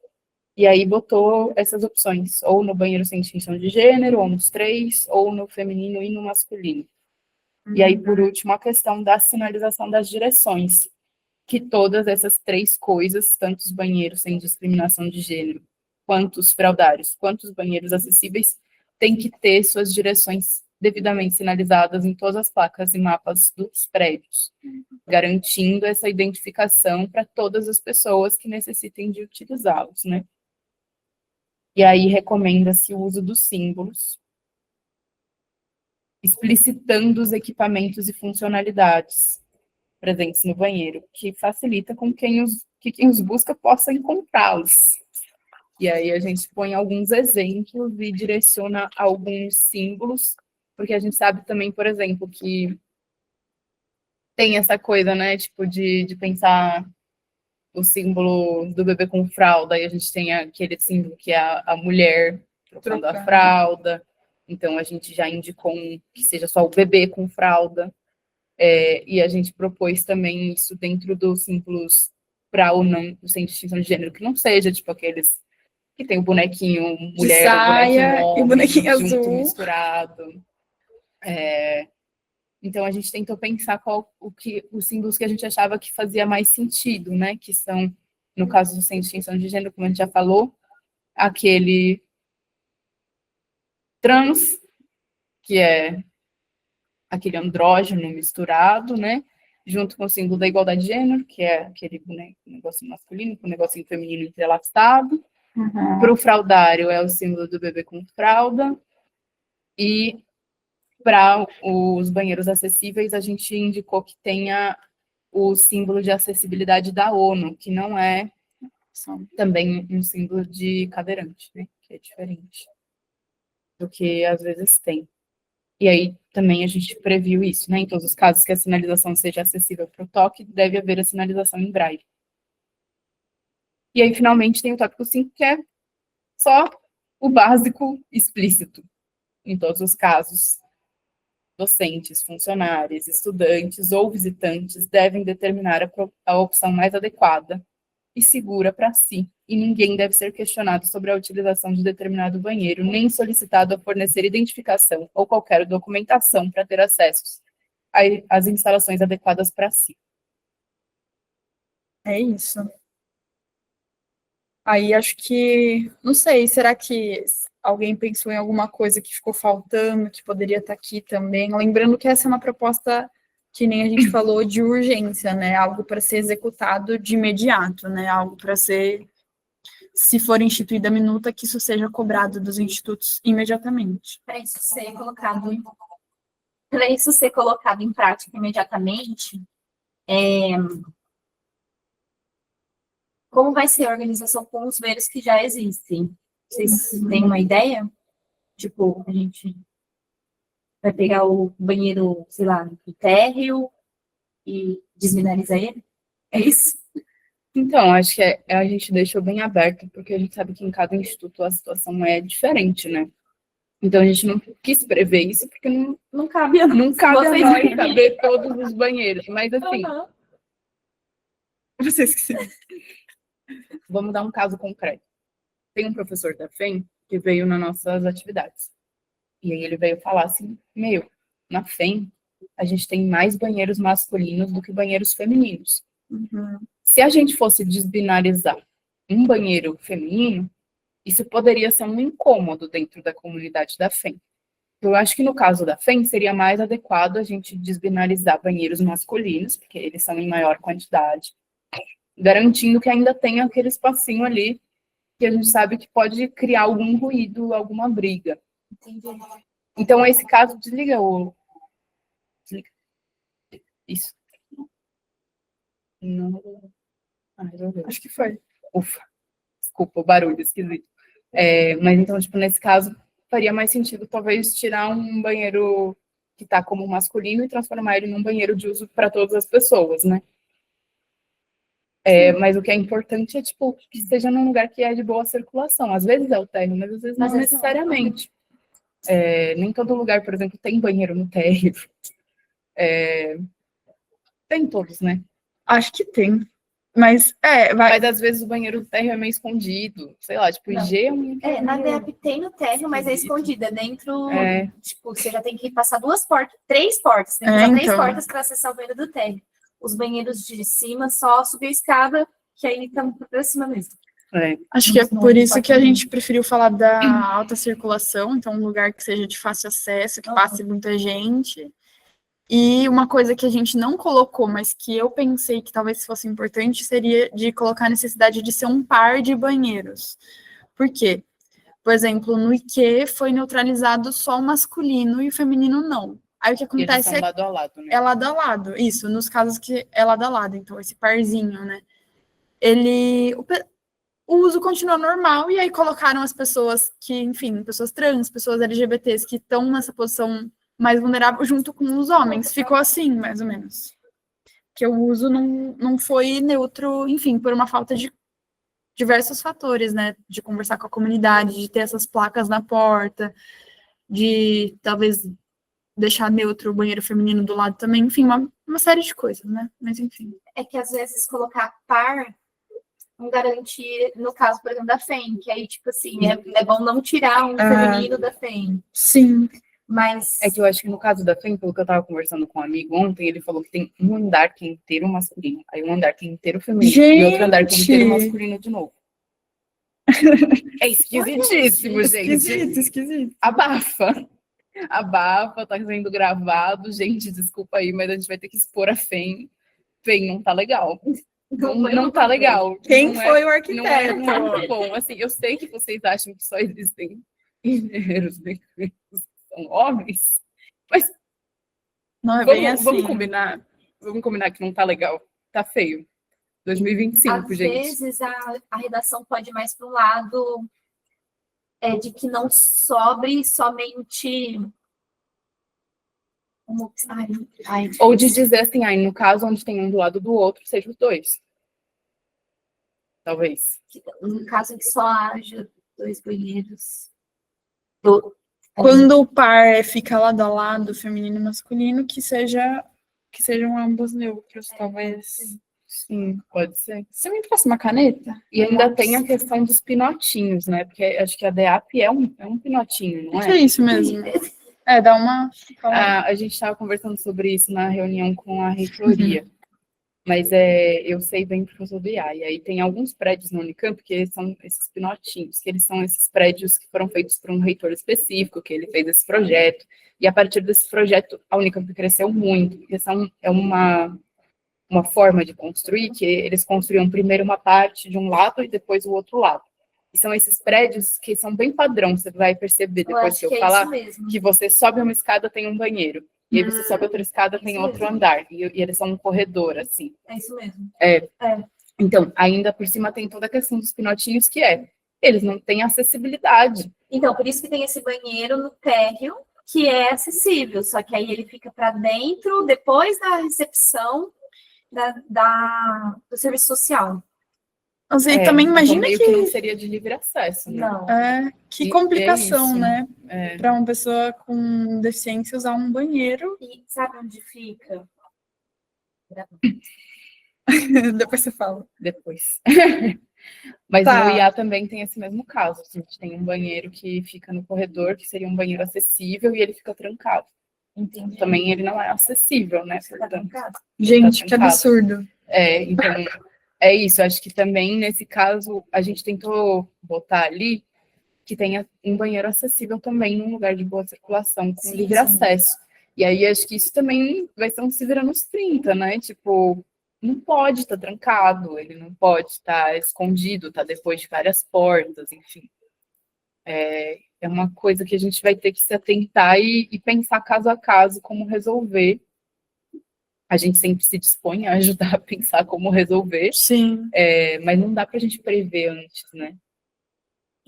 A: E aí botou essas opções, ou no banheiro sem distinção de gênero, ou nos 3, ou no feminino e no masculino. E aí, por último, a questão da sinalização das direções, que todas essas 3 coisas, tanto os banheiros sem discriminação de gênero, quanto os fraudários, quanto os banheiros acessíveis, têm que ter suas direções devidamente sinalizadas em todas as placas e mapas dos prédios, garantindo essa identificação para todas as pessoas que necessitem de utilizá-los, né? E aí recomenda-se o uso dos símbolos, explicitando os equipamentos e funcionalidades presentes no banheiro, que facilita com que quem os busca possa encontrá-los. E aí a gente põe alguns exemplos e direciona alguns símbolos, porque a gente sabe também, por exemplo, que tem essa coisa, né, tipo, de pensar o símbolo do bebê com fralda, e a gente tem aquele símbolo que é a mulher trocando a fralda, então a gente já indicou que seja só o bebê com fralda, e a gente propôs também isso dentro dos símbolos para ou não, sem distinção de gênero, que não seja, tipo, aqueles que tem o bonequinho mulher,
C: de saia,
A: o bonequinho homem,
C: e bonequinho
A: junto,
C: azul.
A: misturado. Então, a gente tentou pensar os símbolos que a gente achava que fazia mais sentido, né? Que são, no caso do sem distinção de gênero, como a gente já falou, aquele trans, que é aquele andrógeno misturado, né? Junto com o símbolo da igualdade de gênero, que é aquele negócio masculino com o negocinho feminino entrelaçado. Para o fraudário é o símbolo do bebê com fralda. E para os banheiros acessíveis, a gente indicou que tenha o símbolo de acessibilidade da ONU, que não é também um símbolo de cadeirante, né? Que é diferente do que às vezes tem. E aí também a gente previu isso, né? Em todos os casos que a sinalização seja acessível para o toque, deve haver a sinalização em braille. E aí, finalmente, tem o tópico 5, que é só o básico explícito. Em todos os casos, docentes, funcionários, estudantes ou visitantes devem determinar a opção mais adequada e segura para si, e ninguém deve ser questionado sobre a utilização de determinado banheiro, nem solicitado a fornecer identificação ou qualquer documentação para ter acesso às instalações adequadas para si.
C: É isso. Aí acho que, não sei, será que alguém pensou em alguma coisa que ficou faltando, que poderia estar aqui também? Lembrando que essa é uma proposta, que nem a gente falou, de urgência, né? Algo para ser executado de imediato, né? Algo para ser, se for instituída a minuta, que isso seja cobrado dos institutos imediatamente.
B: Para isso ser colocado em prática imediatamente, como vai ser a organização com os banheiros que já existem? Vocês têm uma ideia? Tipo, a gente vai pegar o banheiro, sei lá, do térreo e desmineralizar ele? É isso?
A: Então, acho que a gente deixou bem aberto, porque a gente sabe que em cada instituto a situação é diferente, né? Então, a gente não quis prever isso, porque não cabe a nós saber todos os banheiros. Mas, assim, vocês quiserem. Vamos dar um caso concreto. Tem um professor da FEM que veio nas nossas atividades. E aí ele veio falar assim, na FEM, a gente tem mais banheiros masculinos do que banheiros femininos. Se a gente fosse desbinarizar um banheiro feminino, isso poderia ser um incômodo dentro da comunidade da FEM. Eu acho que no caso da FEM seria mais adequado a gente desbinarizar banheiros masculinos, porque eles são em maior quantidade, garantindo que ainda tem aquele espacinho ali que a gente sabe que pode criar algum ruído, alguma briga.
B: Entendi.
A: Então, esse caso, desliga. Isso. Não. Resolveu.
C: Acho que foi.
A: Ufa. Desculpa, o barulho esquisito. Mas então, tipo, nesse caso, faria mais sentido talvez tirar um banheiro que tá como masculino e transformar ele num banheiro de uso para todas as pessoas, né? Mas o que é importante é, tipo, que seja num lugar que é de boa circulação. Às vezes é o térreo, mas às vezes não necessariamente. Nem todo lugar, por exemplo, tem banheiro no térreo. Tem todos, né?
C: Acho que tem. Mas,
A: Mas às vezes o banheiro do térreo é meio escondido. Sei lá, tipo, IG é um...
B: Na DEAP tem no térreo, mas é escondida. Dentro,
A: É.
B: tipo, você já tem que passar 3 portas. Tem que passar 3
C: então.
B: portas para acessar o banheiro do térreo. Os banheiros de cima, só subir a escada, que aí estamos para cima mesmo.
C: Acho que é por isso que a gente preferiu falar da alta circulação, então um lugar que seja de fácil acesso, que passe muita gente. E uma coisa que a gente não colocou, mas que eu pensei que talvez fosse importante, seria de colocar a necessidade de ser um par de banheiros. Por quê? Por exemplo, no IQ foi neutralizado só o masculino e o feminino não. Aí o que acontece
A: eles são lado a lado, né?
C: é lado a lado, isso, nos casos que é lado a lado, então esse parzinho, né? O uso continua normal, e aí colocaram as pessoas que, enfim, pessoas trans, pessoas LGBTs que estão nessa posição mais vulnerável junto com os homens. Ficou assim, mais ou menos. Que o uso não foi neutro, enfim, por uma falta de diversos fatores, né? De conversar com a comunidade, de ter essas placas na porta, de talvez deixar neutro o banheiro feminino do lado também, enfim, uma série de coisas, né? Mas enfim.
B: É que às vezes colocar par não garante, no caso, por exemplo, da FEM, que aí, tipo assim, é bom não tirar um feminino da FEM.
C: Sim.
B: Mas...
A: É que eu acho que no caso da FEM, pelo que eu tava conversando com um amigo ontem, ele falou que tem um andar que é inteiro masculino, aí um andar que é inteiro feminino, e outro andar que é inteiro masculino de novo. É esquisitíssimo, gente.
C: Esquisito.
A: Abafa, tá sendo gravado, gente, desculpa aí, mas a gente vai ter que expor a FEM. FEM não tá legal. Não tá legal.
C: Quem
A: não
C: foi o
A: não
C: arquiteto?
A: não é muito bom. Assim, eu sei que vocês acham que só existem engenheiros que são homens, mas
C: Não é bem assim.
A: vamos combinar que não tá legal. Tá feio. 2025,
B: Às
A: gente.
B: vezes a redação pode ir mais para um lado de que não sobre somente...
A: Ou de dizer assim, no caso onde tem um do lado do outro, seja os dois. Talvez.
B: No caso em que só haja 2 banheiros.
C: Quando o par fica lado a lado, feminino e masculino, que sejam ambos neutros, talvez.
A: Sim, pode ser.
C: Você me trouxe uma caneta?
A: E ainda tem a questão dos pinotinhos, né? Porque acho que a DEAP é um pinotinho, não é?
C: É isso mesmo. Dá uma...
A: A gente estava conversando sobre isso na reunião com a reitoria. Mas eu sei bem porque eu sou do IA. E aí tem alguns prédios na Unicamp que são esses pinotinhos, que eles são esses prédios que foram feitos por um reitor específico, que ele fez esse projeto. E a partir desse projeto, a Unicamp cresceu muito, porque é uma forma de construir, que eles construíam primeiro uma parte de um lado e depois o outro lado. E são esses prédios que são bem padrão, você vai perceber depois que eu falar, que você sobe uma escada, tem um banheiro. E aí você sobe outra escada, tem outro andar. E eles são um corredor, assim.
B: É isso mesmo.
A: Então, ainda por cima tem toda a questão dos pinotinhos, eles não têm acessibilidade.
B: Então, por isso que tem esse banheiro no térreo, que é acessível. Só que aí ele fica para dentro, depois da recepção do serviço social.
C: Você também imagina
A: então, que não seria de livre acesso, né?
B: Não.
C: Que complicação, né?
A: É.
C: Para uma pessoa com deficiência usar um banheiro.
B: E sabe onde fica?
C: Depois você fala.
A: Depois. Mas no IA também tem esse mesmo caso. A gente tem um banheiro que fica no corredor, que seria um banheiro acessível, e ele fica trancado.
B: Entendi.
A: Também ele não é acessível, né?
C: Gente, que absurdo.
A: Então... É isso, acho que também, nesse caso, a gente tentou botar ali que tenha um banheiro acessível também, num lugar de boa circulação, com livre acesso. E aí, acho que isso também vai ser um se vira nos 30, né? Tipo, não pode estar trancado, ele não pode estar escondido, tá depois de várias portas, enfim. É uma coisa que a gente vai ter que se atentar e pensar caso a caso como resolver. A gente sempre se dispõe a ajudar a pensar como resolver.
C: Sim.
A: Mas não dá para a gente prever antes, né?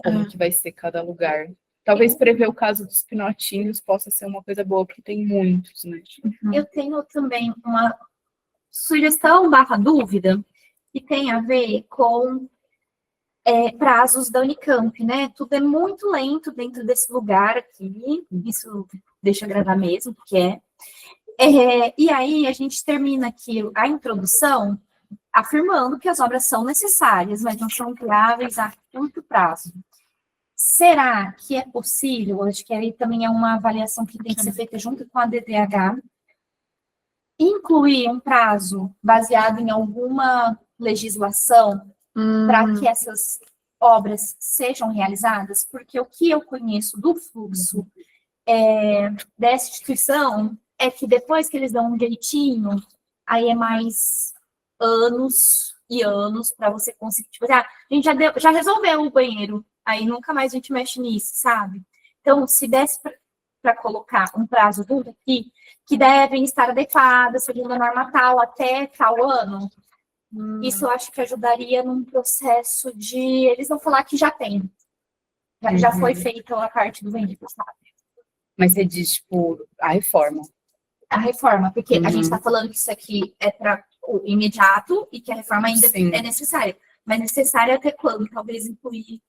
A: Como que vai ser cada lugar. Talvez prever o caso dos pinotinhos possa ser uma coisa boa, porque tem muitos, né?
B: Eu tenho também uma sugestão / dúvida que tem a ver com prazos da Unicamp, né? Tudo é muito lento dentro desse lugar aqui, isso deixa eu gravar mesmo, porque e aí a gente termina aqui a introdução afirmando que as obras são necessárias, mas não são viáveis a curto prazo. Será que é possível? Acho que aí também é uma avaliação que tem que ser feita junto com a DDH, incluir um prazo baseado em alguma legislação para que essas obras sejam realizadas, porque o que eu conheço do fluxo dessa instituição é que depois que eles dão um jeitinho, aí é mais anos e anos para você conseguir, tipo, a gente já resolveu o banheiro, aí nunca mais a gente mexe nisso, sabe? Então, se desse para colocar um prazo duro aqui, que devem estar adequadas segundo a norma tal até tal ano, isso eu acho que ajudaria num processo de eles não falar que já tem. Já foi feita a parte do banheiro, sabe?
A: Mas você diz, tipo, a reforma.
B: A reforma, porque a gente está falando que isso aqui é para o imediato e que a reforma ainda é necessária. Mas necessária até quando? Talvez incluir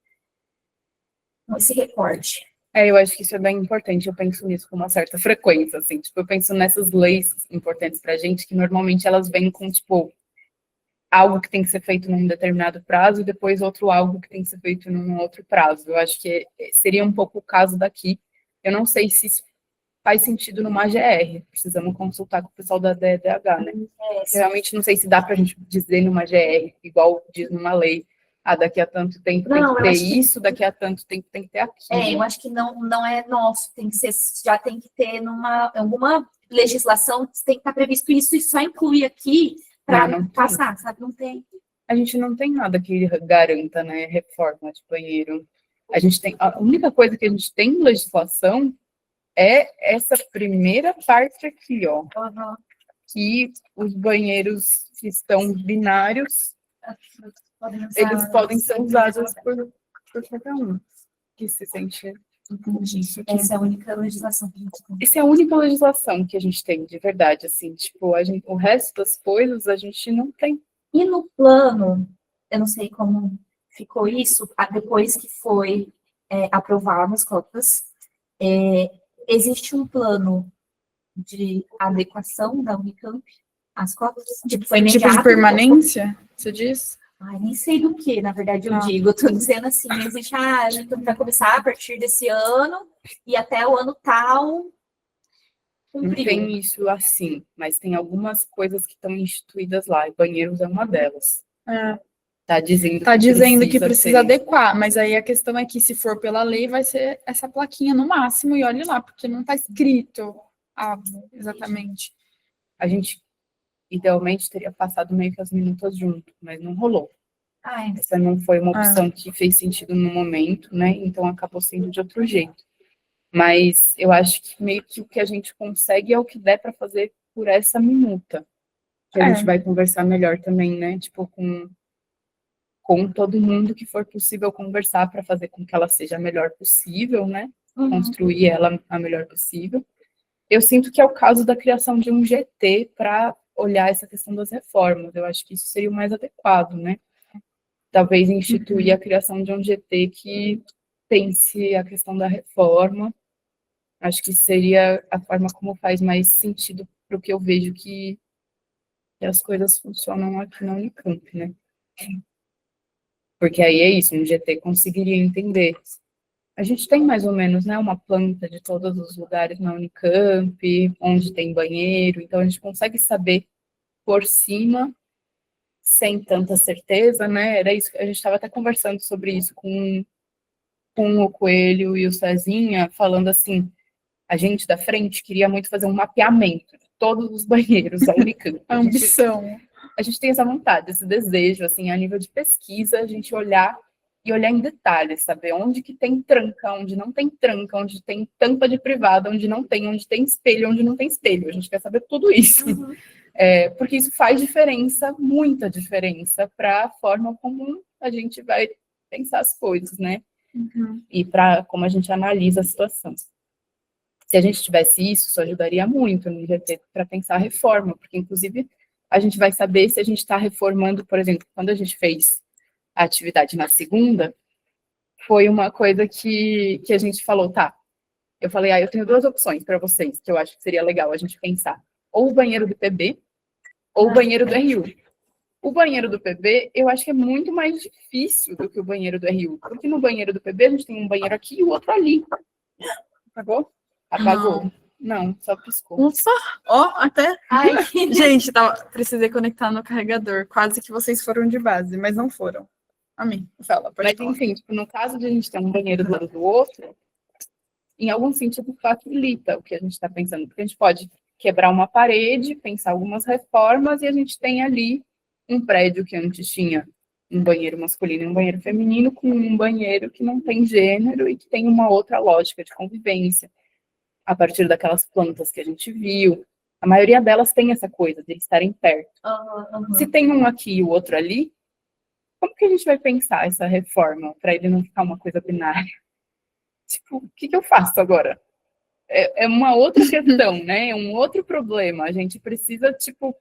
B: esse recorte.
A: Eu acho que isso é bem importante, eu penso nisso com uma certa frequência, assim, tipo, eu penso nessas leis importantes pra gente, que normalmente elas vêm com, tipo, algo que tem que ser feito num determinado prazo e depois outro algo que tem que ser feito num outro prazo. Eu acho que seria um pouco o caso daqui. Eu não sei se isso faz sentido numa AGR, precisamos consultar com o pessoal da DDH, né? Eu realmente não sei se dá pra gente dizer numa AGR, igual diz numa lei, daqui a tanto tempo tem que ter isso, daqui a tanto tempo tem que ter aquilo.
B: Eu acho que não é nosso, tem que ser, já tem que ter alguma legislação, tem que estar previsto isso e só incluir aqui para passar, sabe? Não tem.
A: A gente não tem nada que garanta, né, reforma de banheiro. A única coisa que a gente tem em legislação é essa primeira parte aqui, ó, que os banheiros que estão binários, eles podem ser usados por qualquer um que se sente.
B: Essa é a única legislação que a gente tem.
A: Essa é a única legislação que a gente tem, de verdade, assim, tipo, o resto das coisas a gente não tem.
B: E no plano, eu não sei como ficou isso, depois que foi aprovado as cotas, existe um plano de adequação da Unicamp às cotas?
C: Foi tipo de permanência, você diz?
B: Nem sei do que, na verdade, eu digo. Eu tô dizendo assim, existe, a gente vai começar a partir desse ano e até o ano tal.
A: Não tem isso assim, mas tem algumas coisas que estão instituídas lá, e banheiros é uma delas. Tá dizendo
C: que precisa adequar, mas aí a questão é que se for pela lei, vai ser essa plaquinha no máximo, e olhe lá, porque não está escrito exatamente.
A: A gente, idealmente, teria passado meio que as minutas junto, mas não rolou. Essa não foi uma opção que fez sentido no momento, né? Então acabou sendo de outro jeito. Mas eu acho que meio que o que a gente consegue é o que der para fazer por essa minuta. Que a gente vai conversar melhor também, né? Tipo, com todo mundo que for possível conversar para fazer com que ela seja a melhor possível, né? Construir ela a melhor possível. Eu sinto que é o caso da criação de um GT para olhar essa questão das reformas. Eu acho que isso seria o mais adequado, né? Talvez instituir a criação de um GT que pense a questão da reforma. Acho que seria a forma como faz mais sentido para o que eu vejo que as coisas funcionam aqui na Unicamp, né? Porque aí é isso, um GT conseguiria entender. A gente tem mais ou menos, né, uma planta de todos os lugares na Unicamp, onde tem banheiro, então a gente consegue saber por cima, sem tanta certeza, né? Era isso que a gente estava até conversando sobre isso com o Coelho e o Cezinha, falando assim, a gente da frente queria muito fazer um mapeamento de todos os banheiros da Unicamp.
C: A ambição.
A: A gente tem essa vontade, esse desejo, assim, a nível de pesquisa, a gente olhar em detalhes, saber onde que tem tranca, onde não tem tranca, onde tem tampa de privada, onde não tem, onde tem espelho, onde não tem espelho. A gente quer saber tudo isso. Porque isso faz diferença, muita diferença, para a forma como a gente vai pensar as coisas, né? e para como a gente analisa a situação. Se a gente tivesse isso ajudaria muito no GT para pensar a reforma, porque, inclusive, a gente vai saber se a gente está reformando, por exemplo, quando a gente fez a atividade na segunda, foi uma coisa que a gente falou, tá, eu falei, eu tenho 2 opções para vocês, que eu acho que seria legal a gente pensar, ou o banheiro do PB, ou o banheiro do RU. O banheiro do PB, eu acho que é muito mais difícil do que o banheiro do RU, porque no banheiro do PB a gente tem um banheiro aqui e o outro ali. Apagou? Apagou. Não, só piscou.
C: Ufa! Ó, até... Ai. Gente, precisei conectar no carregador. Quase que vocês foram de base, mas não foram. Amém. Fala, pode falar.
A: Enfim, tipo, no caso de a gente ter um banheiro do lado do outro, em algum sentido facilita o que a gente está pensando, porque a gente pode quebrar uma parede, pensar algumas reformas, e a gente tem ali um prédio que antes tinha um banheiro masculino e um banheiro feminino, com um banheiro que não tem gênero e que tem uma outra lógica de convivência, a partir daquelas plantas que a gente viu. A maioria delas tem essa coisa de estarem perto. Se tem um aqui e o outro ali, como que a gente vai pensar essa reforma para ele não ficar uma coisa binária? Tipo, o que eu faço agora? É uma outra questão, né? É um outro problema. A gente precisa, tipo,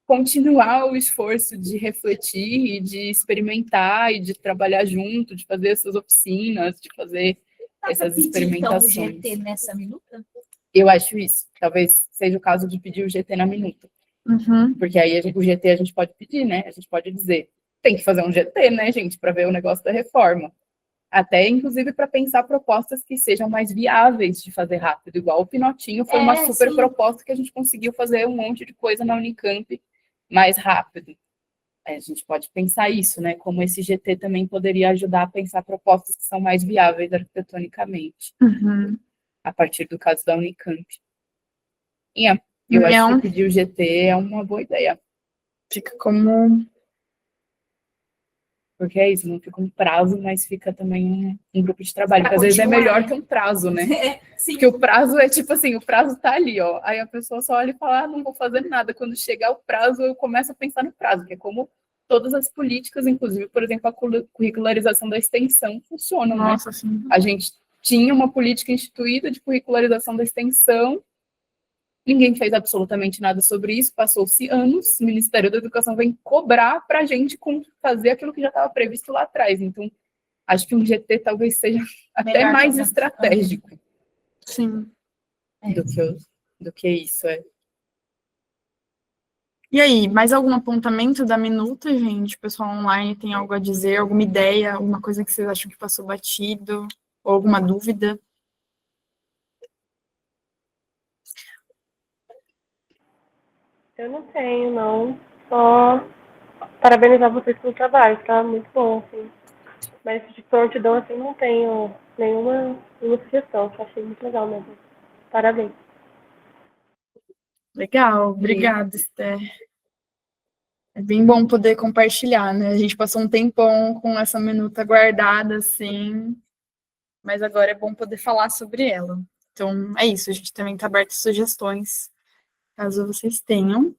A: continuar o esforço de refletir e de experimentar e de trabalhar junto, de fazer essas oficinas, de fazer essas experimentações.
B: Então, o GT nessa minuta?
A: Eu acho isso. Talvez seja o caso de pedir o GT na minuta. Porque aí o GT a gente pode pedir, né? A gente pode dizer, tem que fazer um GT, né, gente, para ver o negócio da reforma. Até, inclusive, para pensar propostas que sejam mais viáveis de fazer rápido. Igual o Pinotinho foi uma super proposta que a gente conseguiu fazer um monte de coisa na Unicamp mais rápido. A gente pode pensar isso, né? Como esse GT também poderia ajudar a pensar propostas que são mais viáveis arquitetonicamente. A partir do caso da Unicamp. Eu acho que pedir o GT é uma boa ideia.
C: Fica como...
A: Porque é isso, não fica um prazo, mas fica também um grupo de trabalho, que às vezes é melhor que um prazo, né? Porque o prazo é tipo assim, o prazo tá ali, ó. Aí a pessoa só olha e fala, não vou fazer nada. Quando chegar o prazo, eu começo a pensar no prazo, que é como todas as políticas, inclusive, por exemplo, a curricularização da extensão funcionam, né?
C: Sim.
A: A gente tinha uma política instituída de curricularização da extensão, ninguém fez absolutamente nada sobre isso, passou-se anos, o Ministério da Educação vem cobrar para a gente fazer aquilo que já estava previsto lá atrás. Então, acho que um GT talvez seja até mais estratégico.
C: Sim.
A: Do que isso,
C: E aí, mais algum apontamento da minuta, gente? O pessoal online tem algo a dizer, alguma ideia, alguma coisa que vocês acham que passou batido, ou alguma dúvida?
D: Eu não tenho, não. Só parabenizar vocês pelo trabalho, tá muito bom, assim. Mas de prontidão, assim, não tenho nenhuma sugestão, que eu achei muito legal mesmo. Parabéns.
C: Legal, obrigada, Esther. É bem bom poder compartilhar, né? A gente passou um tempão com essa minuta guardada, assim, mas agora é bom poder falar sobre ela. Então, é isso, a gente também está aberto a sugestões, caso vocês tenham.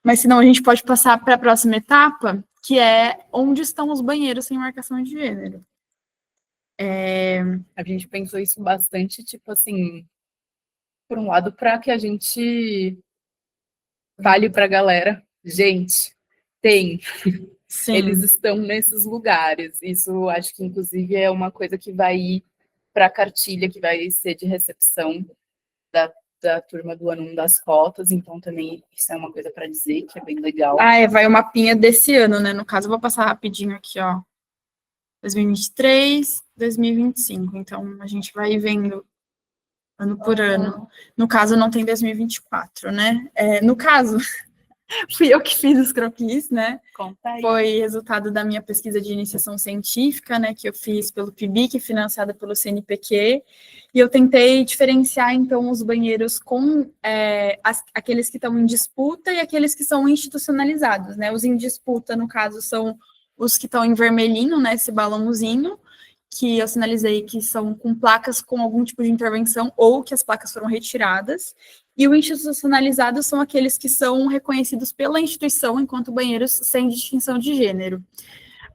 C: Mas, senão, a gente pode passar para a próxima etapa, que é onde estão os banheiros sem marcação de gênero.
A: A gente pensou isso bastante, tipo assim, por um lado, para que a gente fale para a galera, gente, tem. Sim. Eles estão nesses lugares. Isso, acho que, inclusive, é uma coisa que vai ir para a cartilha, que vai ser de recepção da turma do ano 1 das cotas, então também isso é uma coisa para dizer, que é bem legal.
C: Vai o mapinha desse ano, né? No caso, eu vou passar rapidinho aqui, ó. 2023, 2025. Então, a gente vai vendo ano por ano. No caso, não tem 2024, né? No caso, fui eu que fiz os croquis, né?
A: Conta aí.
C: Foi resultado da minha pesquisa de iniciação científica, né? Que eu fiz pelo PIBIC, financiada pelo CNPq. E eu tentei diferenciar, então, os banheiros com aqueles que estão em disputa e aqueles que são institucionalizados, né? Os em disputa, no caso, são os que estão em vermelhinho, né? Esse balãozinho, que eu sinalizei que são com placas com algum tipo de intervenção ou que as placas foram retiradas. E o institucionalizado são aqueles que são reconhecidos pela instituição enquanto banheiros sem distinção de gênero.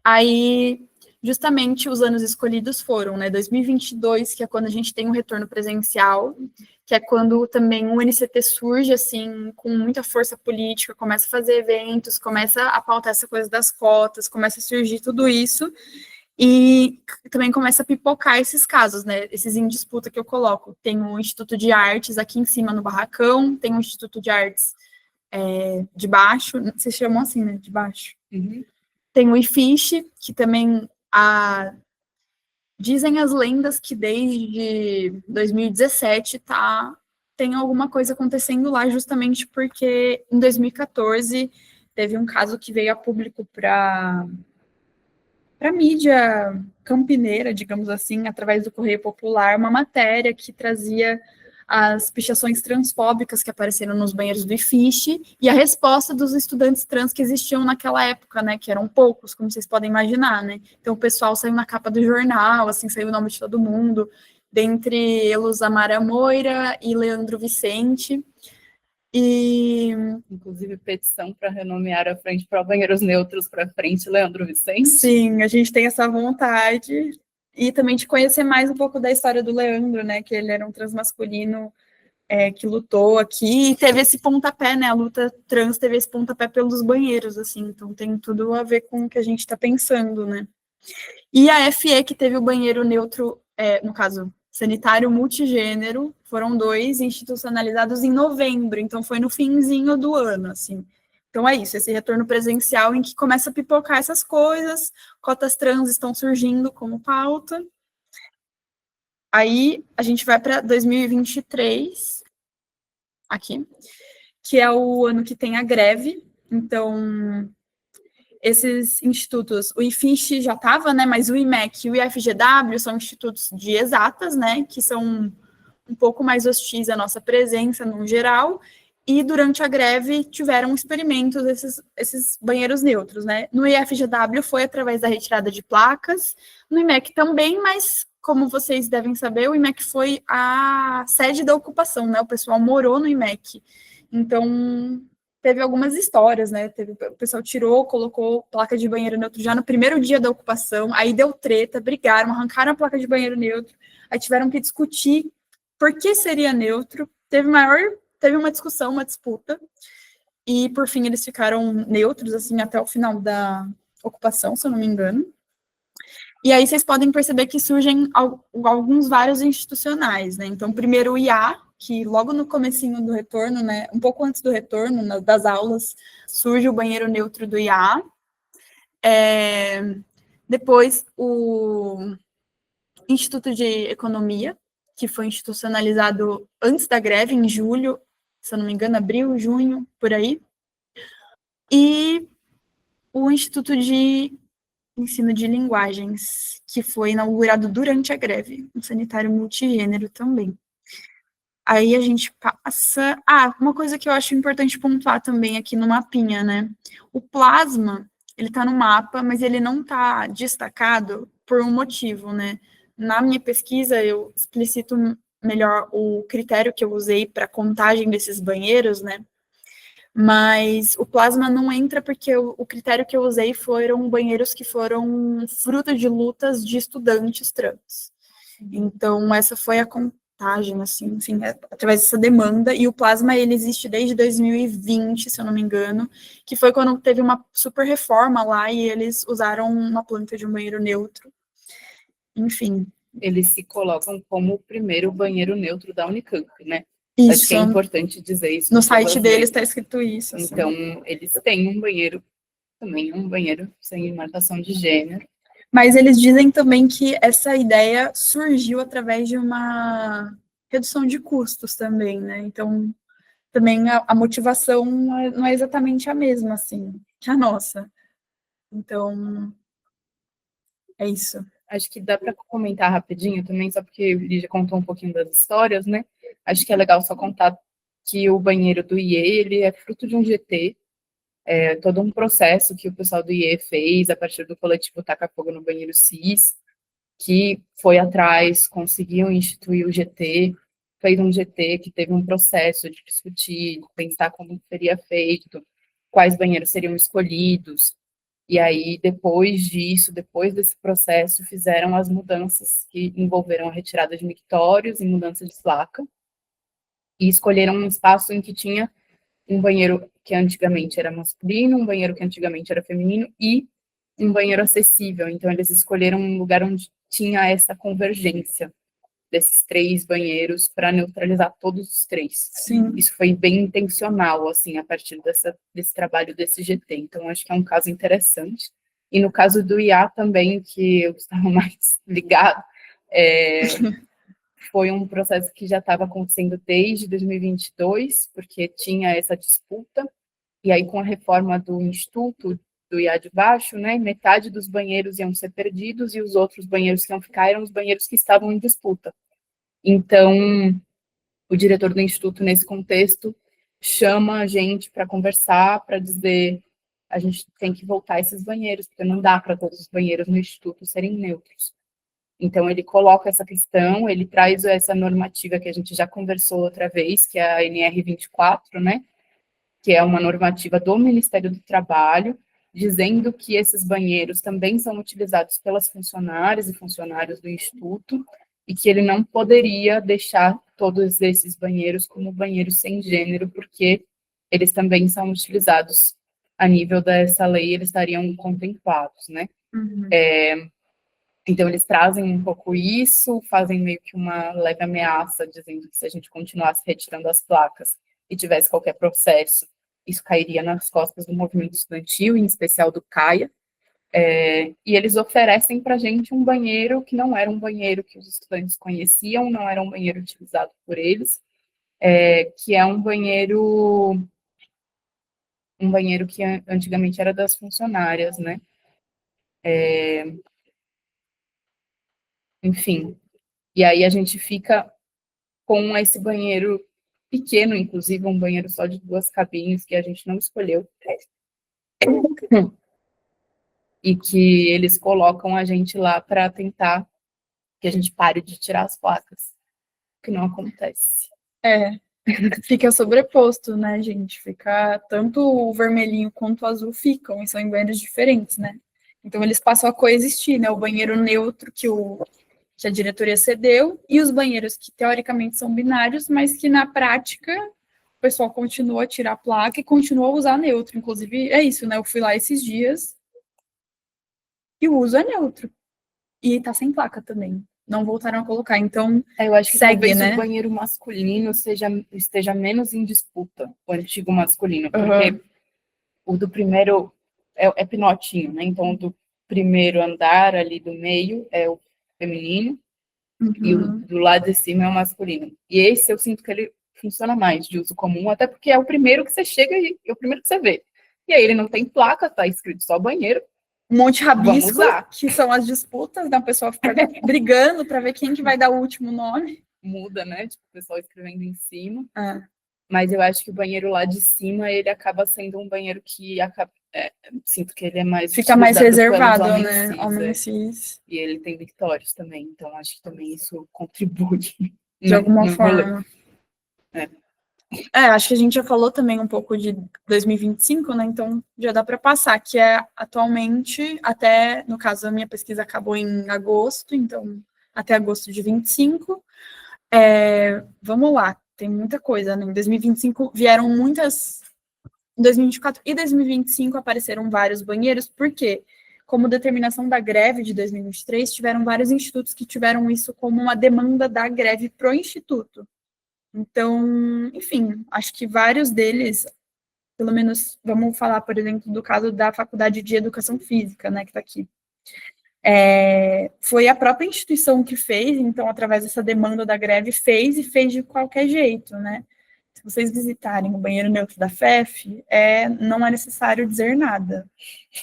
C: Aí, justamente os anos escolhidos foram, né, 2022, que é quando a gente tem um retorno presencial, que é quando também o NCT surge, assim, com muita força política, começa a fazer eventos, começa a pautar essa coisa das cotas, começa a surgir tudo isso, e também começa a pipocar esses casos, né, esses em disputa que eu coloco. Tem o Instituto de Artes aqui em cima no Barracão, tem o Instituto de Artes de baixo, vocês chamam assim, né, de baixo.
A: Uhum.
C: Tem o IFISH, que também dizem as lendas que desde 2017 tem alguma coisa acontecendo lá, justamente porque em 2014 teve um caso que veio a público para mídia campineira, digamos assim, através do Correio Popular, uma matéria que trazia as pichações transfóbicas que apareceram nos banheiros do IFISH e a resposta dos estudantes trans que existiam naquela época, né, que eram poucos, como vocês podem imaginar, né? Então o pessoal saiu na capa do jornal, assim, saiu o nome de todo mundo, dentre eles Amara Moira e Leandro Vicente. E
A: inclusive petição para renomear a frente para banheiros neutros para frente, Leandro Vicente.
C: Sim, a gente tem essa vontade. E também de conhecer mais um pouco da história do Leandro, né? Que ele era um transmasculino que lutou aqui e teve esse pontapé, né? A luta trans teve esse pontapé pelos banheiros, assim. Então tem tudo a ver com o que a gente está pensando, né? E a FE, que teve o banheiro neutro, no caso, sanitário multigênero, foram 2 institucionalizados em novembro, então foi no finzinho do ano, assim. Então é isso, esse retorno presencial em que começa a pipocar essas coisas, cotas trans estão surgindo como pauta. Aí a gente vai para 2023, aqui, que é o ano que tem a greve. Então, esses institutos, o IFISH já estava, né, mas o IMEC e o IFGW são institutos de exatas, né, que são um pouco mais hostis à nossa presença no geral, e durante a greve tiveram experimentos esses banheiros neutros, né. No IFGW foi através da retirada de placas, no IMEC também, mas como vocês devem saber, o IMEC foi a sede da ocupação, né, o pessoal morou no IMEC, então teve algumas histórias, né, o pessoal tirou, colocou placa de banheiro neutro já no primeiro dia da ocupação, aí deu treta, brigaram, arrancaram a placa de banheiro neutro, aí tiveram que discutir por que seria neutro, teve uma discussão, uma disputa, e por fim eles ficaram neutros, assim, até o final da ocupação, se eu não me engano. E aí vocês podem perceber que surgem alguns vários institucionais, né, então primeiro o IA, que logo no comecinho do retorno, né, um pouco antes do retorno, das aulas, surge o banheiro neutro do IA. Depois, o Instituto de Economia, que foi institucionalizado antes da greve, em julho, se eu não me engano, abril, junho, por aí. E o Instituto de Ensino de Linguagens, que foi inaugurado durante a greve, um sanitário multigênero também. Aí a gente passa... uma coisa que eu acho importante pontuar também aqui no mapinha, né? O plasma, ele tá no mapa, mas ele não tá destacado por um motivo, né? Na minha pesquisa, eu explicito melhor o critério que eu usei para contagem desses banheiros, né? Mas o plasma não entra porque o critério que eu usei foram banheiros que foram fruto de lutas de estudantes trans. Então, essa foi a contagem, assim, enfim, através dessa demanda, e o plasma, ele existe desde 2020, se eu não me engano, que foi quando teve uma super reforma lá, e eles usaram uma planta de um banheiro neutro, enfim.
A: Eles se colocam como o primeiro banheiro neutro da Unicamp, né?
C: Isso.
A: Acho que é importante dizer isso.
C: No site deles está escrito isso. Assim.
A: Então, eles têm um banheiro, também um banheiro sem marcação de gênero.
C: Mas eles dizem também que essa ideia surgiu através de uma redução de custos também, né? Então, também a motivação não é exatamente a mesma, assim, que a nossa. Então, é isso.
A: Acho que dá para comentar rapidinho também, só porque o Lígia contou um pouquinho das histórias, né? Acho que é legal só contar que o banheiro do IE, ele é fruto de um GT, todo um processo que o pessoal do IE fez a partir do coletivo Taca Fogo no Banheiro CIS, que foi atrás, conseguiu instituir o GT, fez um GT que teve um processo de discutir, de pensar como seria feito, quais banheiros seriam escolhidos, E aí, depois disso, depois desse processo, fizeram as mudanças que envolveram a retirada de mictórios e mudança de placa, e escolheram um espaço em que tinha um banheiro que antigamente era masculino, um banheiro que antigamente era feminino e um banheiro acessível. Então, eles escolheram um lugar onde tinha essa convergência desses 3 banheiros para neutralizar todos os 3.
C: Sim.
A: Isso foi bem intencional, assim, a partir desse trabalho desse GT. Então, acho que é um caso interessante. E no caso do IA também, que eu estava mais ligado, foi um processo que já estava acontecendo desde 2022, porque tinha essa disputa, e aí com a reforma do Instituto, do IA de baixo, né, metade dos banheiros iam ser perdidos, e os outros banheiros que iam ficar eram os banheiros que estavam em disputa. Então, o diretor do Instituto, nesse contexto, chama a gente para conversar, para dizer, a gente tem que voltar esses banheiros, porque não dá para todos os banheiros no Instituto serem neutros. Então, ele coloca essa questão, ele traz essa normativa que a gente já conversou outra vez, que é a NR24, né, que é uma normativa do Ministério do Trabalho, dizendo que esses banheiros também são utilizados pelas funcionárias e funcionários do Instituto, e que ele não poderia deixar todos esses banheiros como banheiros sem gênero, porque eles também são utilizados a nível dessa lei, eles estariam contemplados, né?
C: Uhum.
A: Então, eles trazem um pouco isso, fazem meio que uma leve ameaça, dizendo que se a gente continuasse retirando as placas e tivesse qualquer processo, isso cairia nas costas do movimento estudantil, em especial do CAIA, e eles oferecem para a gente um banheiro que não era um banheiro que os estudantes conheciam, não era um banheiro utilizado por eles, que é um banheiro que antigamente era das funcionárias, né? Enfim, e aí a gente fica com esse banheiro pequeno, inclusive um banheiro só de 2 cabines, que a gente não escolheu, e que eles colocam a gente lá para tentar que a gente pare de tirar as placas, que não acontece.
C: Fica sobreposto, né, gente? Fica tanto o vermelhinho quanto o azul ficam, e são em banheiros diferentes, né? Então eles passam a coexistir, né? O banheiro neutro que a diretoria cedeu, e os banheiros que teoricamente são binários, mas que na prática o pessoal continua a tirar a placa e continua a usar neutro. Inclusive, é isso, né? Eu fui lá esses dias e o uso é neutro. E tá sem placa também. Não voltaram a colocar, então
A: eu acho que
C: segue,
A: talvez
C: né?
A: o banheiro masculino esteja menos em disputa, o antigo masculino, porque o do primeiro é pinotinho, né? Então, o do primeiro andar ali do meio é o feminino, e o do lado de cima é o masculino. E esse eu sinto que ele funciona mais de uso comum, até porque é o primeiro que você chega e é o primeiro que você vê. E aí ele não tem placa, tá escrito só banheiro.
C: Um monte de rabisco, que são as disputas, né? O pessoal fica brigando para ver quem que vai dar o último nome.
A: Muda, né? Tipo, o pessoal escrevendo em cima. Mas eu acho que o banheiro lá de cima, ele acaba sendo um banheiro que sinto que ele é mais...
C: Fica mais reservado, né? Homens cis.
A: E ele tem victórios também, então acho que também isso contribui.
C: De alguma forma. Acho que a gente já falou também um pouco de 2025, né? Então já dá para passar, que é atualmente, até, no caso, a minha pesquisa acabou em agosto, então até agosto de 25. Vamos lá, tem muita coisa, né? Em 2025 vieram muitas. Em 2024 e 2025 apareceram vários banheiros, porque, como determinação da greve de 2023, tiveram vários institutos que tiveram isso como uma demanda da greve pro instituto. Então, enfim, acho que vários deles, pelo menos, vamos falar, por exemplo, do caso da Faculdade de Educação Física, né, que está aqui. Foi a própria instituição que fez, então, através dessa demanda da greve, fez de qualquer jeito, né? Se vocês visitarem o banheiro neutro da FEF, não é necessário dizer nada.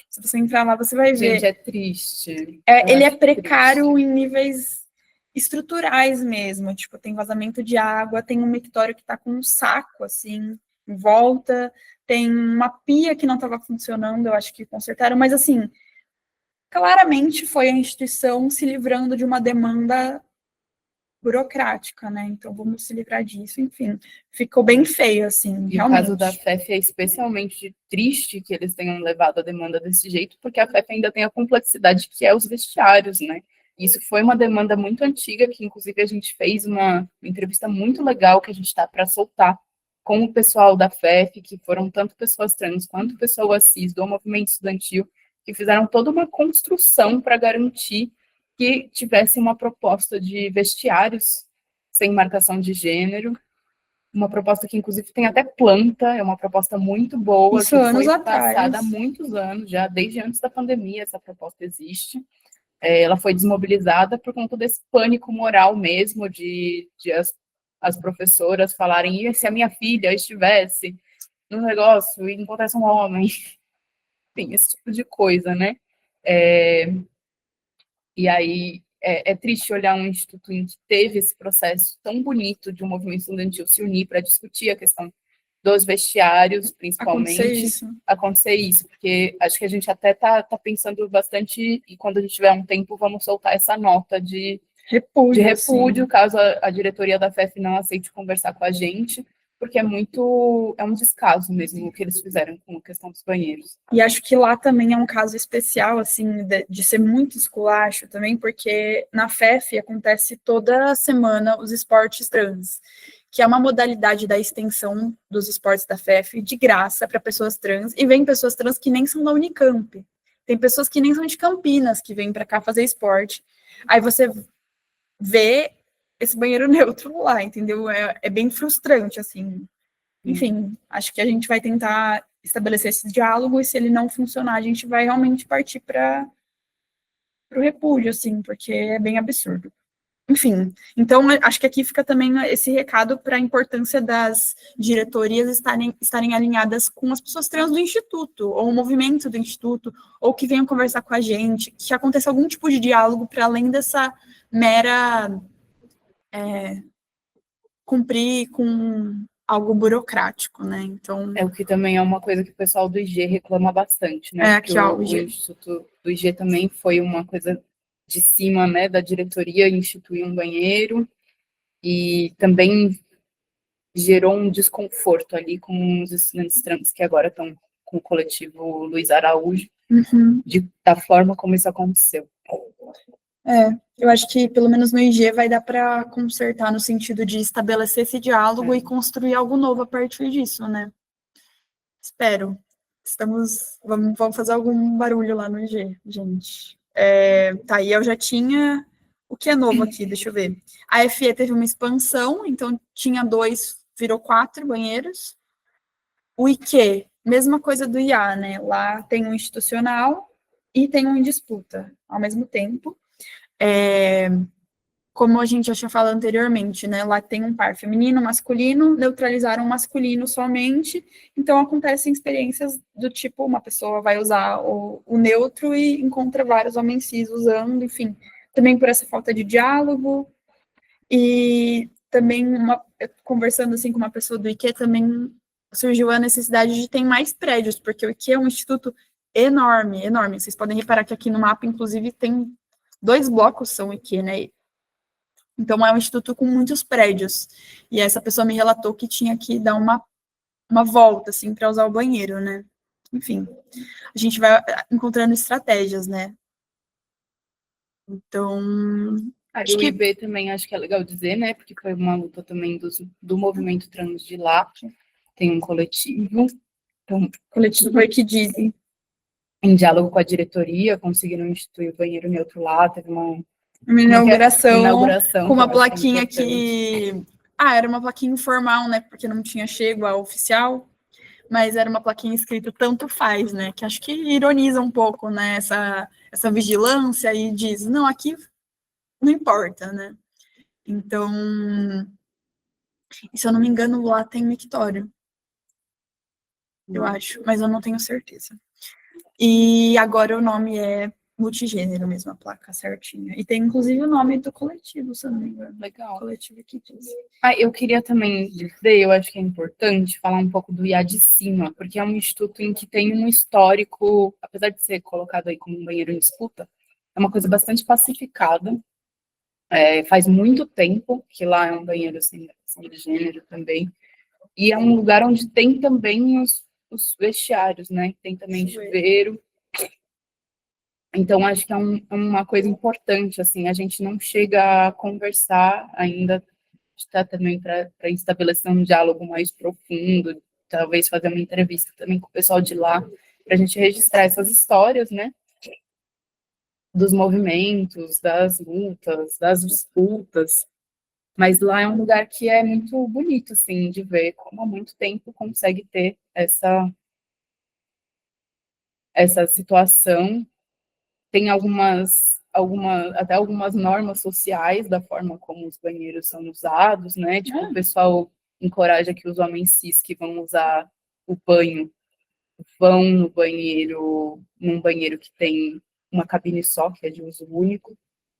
C: Se você entrar lá, você vai ver...
A: Gente, é triste.
C: Ele é precário em níveis estruturais mesmo, tipo, tem vazamento de água, tem um mictório que tá com um saco, assim, em volta, tem uma pia que não estava funcionando, eu acho que consertaram, mas, assim, claramente foi a instituição se livrando de uma demanda burocrática, né? Então vamos se livrar disso, enfim. Ficou bem feio, assim,
A: E
C: realmente.
A: o caso da FEF é especialmente triste que eles tenham levado a demanda desse jeito, porque a FEF ainda tem a complexidade que é os vestiários, né? Isso foi uma demanda muito antiga, que inclusive a gente fez uma entrevista muito legal que a gente está para soltar com o pessoal da FEF, que foram tanto pessoas trans quanto pessoas cis do movimento estudantil, que fizeram toda uma construção para garantir que tivesse uma proposta de vestiários sem marcação de gênero, uma proposta que, inclusive, tem até planta, é uma proposta muito boa,
C: Isso
A: que
C: anos
A: foi
C: atrás.
A: passada há muitos anos, já desde antes da pandemia, essa proposta existe. Ela foi desmobilizada por conta desse pânico moral mesmo, de as professoras falarem, e se a minha filha estivesse no negócio e encontrasse um homem? Enfim, esse tipo de coisa, né? E aí é triste olhar um instituto em que teve esse processo tão bonito de um movimento estudantil se unir para discutir a questão dos vestiários, principalmente. Acontecer isso, porque acho que a gente até tá pensando bastante, e quando a gente tiver um tempo, vamos soltar essa nota de repúdio, caso a diretoria da FEF não aceite conversar com a gente, porque é um descaso mesmo o que eles fizeram com a questão dos banheiros.
C: E acho que lá também é um caso especial, assim, de ser muito esculacho também, porque na FEF acontece toda semana os esportes trans, que é uma modalidade da extensão dos esportes da FEF de graça para pessoas trans, e vem pessoas trans que nem são da Unicamp. Tem pessoas que nem são de Campinas que vêm para cá fazer esporte. Aí você vê esse banheiro neutro lá, entendeu? É bem frustrante, assim. Enfim, acho que a gente vai tentar estabelecer esse diálogo, e se ele não funcionar, a gente vai realmente partir para o repúdio, assim, porque é bem absurdo. Enfim, então acho que aqui fica também esse recado para a importância das diretorias estarem alinhadas com as pessoas trans do Instituto, ou o movimento do Instituto, ou que venham conversar com a gente, que aconteça algum tipo de diálogo para além dessa mera cumprir com algo burocrático, né? Então.
A: O que também é uma coisa que o pessoal do IG reclama bastante, né?
C: Porque o
A: Instituto do IG também foi uma coisa de cima, né, da diretoria, instituir um banheiro, e também gerou um desconforto ali com os estudantes trans que agora estão com o coletivo Luiz Araújo, da forma como isso aconteceu.
C: Eu acho que pelo menos no IG vai dar para consertar no sentido de estabelecer esse diálogo e construir algo novo a partir disso, né? Espero. Vamos fazer algum barulho lá no IG, gente. Tá, e eu já tinha. O que é novo aqui? Deixa eu ver. A FE teve uma expansão, então tinha 2, virou 4 banheiros. O IQ, mesma coisa do IA, né? Lá tem um institucional e tem um em disputa ao mesmo tempo. Como a gente já tinha falado anteriormente, né? Lá tem um par feminino, masculino, neutralizaram o masculino somente, então acontecem experiências do tipo, uma pessoa vai usar o neutro e encontra vários homens cis usando, enfim, também por essa falta de diálogo, e também, conversando assim com uma pessoa do IQ, também surgiu a necessidade de ter mais prédios, porque o IQ é um instituto enorme, enorme, vocês podem reparar que aqui no mapa, inclusive, tem 2 blocos são IQ, né? Então, é um instituto com muitos prédios. E essa pessoa me relatou que tinha que dar uma volta, assim, para usar o banheiro, né? Enfim, a gente vai encontrando estratégias, né? Então.
A: Acho que o IB também acho que é legal dizer, né? Porque foi uma luta também do movimento trans de lá. Tem um coletivo. Então,
C: o coletivo foi que dizem.
A: Em diálogo com a diretoria, conseguiram instituir o banheiro neutro lá, teve uma
C: inauguração com uma plaquinha que era uma plaquinha informal, né, porque não tinha chego a oficial, mas era uma plaquinha escrita tanto faz, né, que acho que ironiza um pouco, né, essa vigilância, e diz, não, aqui não importa, né. Então, se eu não me engano, lá tem mictório, eu acho, mas eu não tenho certeza. E agora o nome é multigênero mesmo, a placa certinha. E tem, inclusive, o nome do coletivo, se eu não me engano.
A: Legal.
C: O coletivo que diz.
A: Eu queria também dizer, eu acho que é importante falar um pouco do IA de cima, porque é um instituto em que tem um histórico, apesar de ser colocado aí como um banheiro em disputa, é uma coisa bastante pacificada. Faz muito tempo que lá é um banheiro cisgênero também. E é um lugar onde tem também os vestiários, né? Tem também chuveiro. Então, acho que é uma coisa importante, assim, a gente não chega a conversar ainda, está também para estabelecer um diálogo mais profundo, talvez fazer uma entrevista também com o pessoal de lá, para a gente registrar essas histórias, né? Dos movimentos, das lutas, das disputas. Mas lá é um lugar que é muito bonito, assim, de ver como há muito tempo consegue ter essa situação. Tem até algumas normas sociais da forma como os banheiros são usados, né? Tipo, o pessoal encoraja que os homens cis que vão usar o banho vão no banheiro, num banheiro que tem uma cabine só, que é de uso único.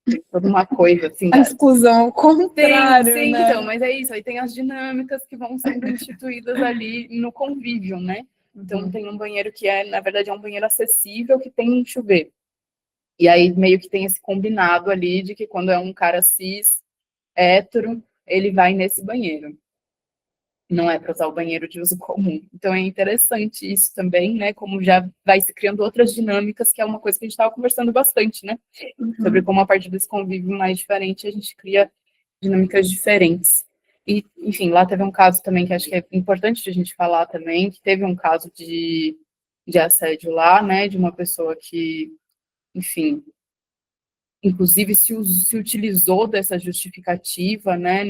A: Tem toda uma coisa, assim.
C: A exclusão ao contrário,
A: sim,
C: né?
A: então, mas é isso, aí tem as dinâmicas que vão sendo instituídas ali no convívio, né? Então, tem um banheiro que na verdade, é um banheiro acessível, que tem um chuveiro. E aí, meio que tem esse combinado ali de que quando é um cara cis, hétero, ele vai nesse banheiro. Não é para usar o banheiro de uso comum. Então, é interessante isso também, né? Como já vai se criando outras dinâmicas, que é uma coisa que a gente estava conversando bastante, né? Sobre como, a partir desse convívio mais diferente, a gente cria dinâmicas diferentes. E, enfim, lá teve um caso também que acho que é importante a gente falar também, que teve um caso de assédio lá, né? De uma pessoa que, enfim, inclusive se utilizou dessa justificativa, né,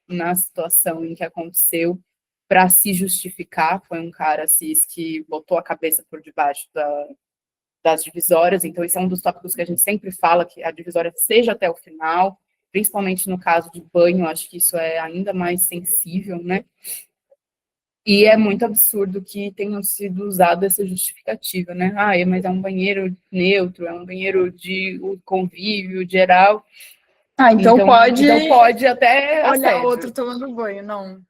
A: na situação em que aconteceu, para se justificar. Foi um cara cis que botou a cabeça por debaixo das divisórias. Então, esse é um dos tópicos que a gente sempre fala, que a divisória seja até o final, principalmente no caso de banho, acho que isso é ainda mais sensível, né? E é muito absurdo que tenham sido usado essa justificativa, né? Mas é um banheiro neutro, é um banheiro de convívio geral.
C: Então
A: pode até
C: olhar
A: assédio.
C: outro tomando banho, não.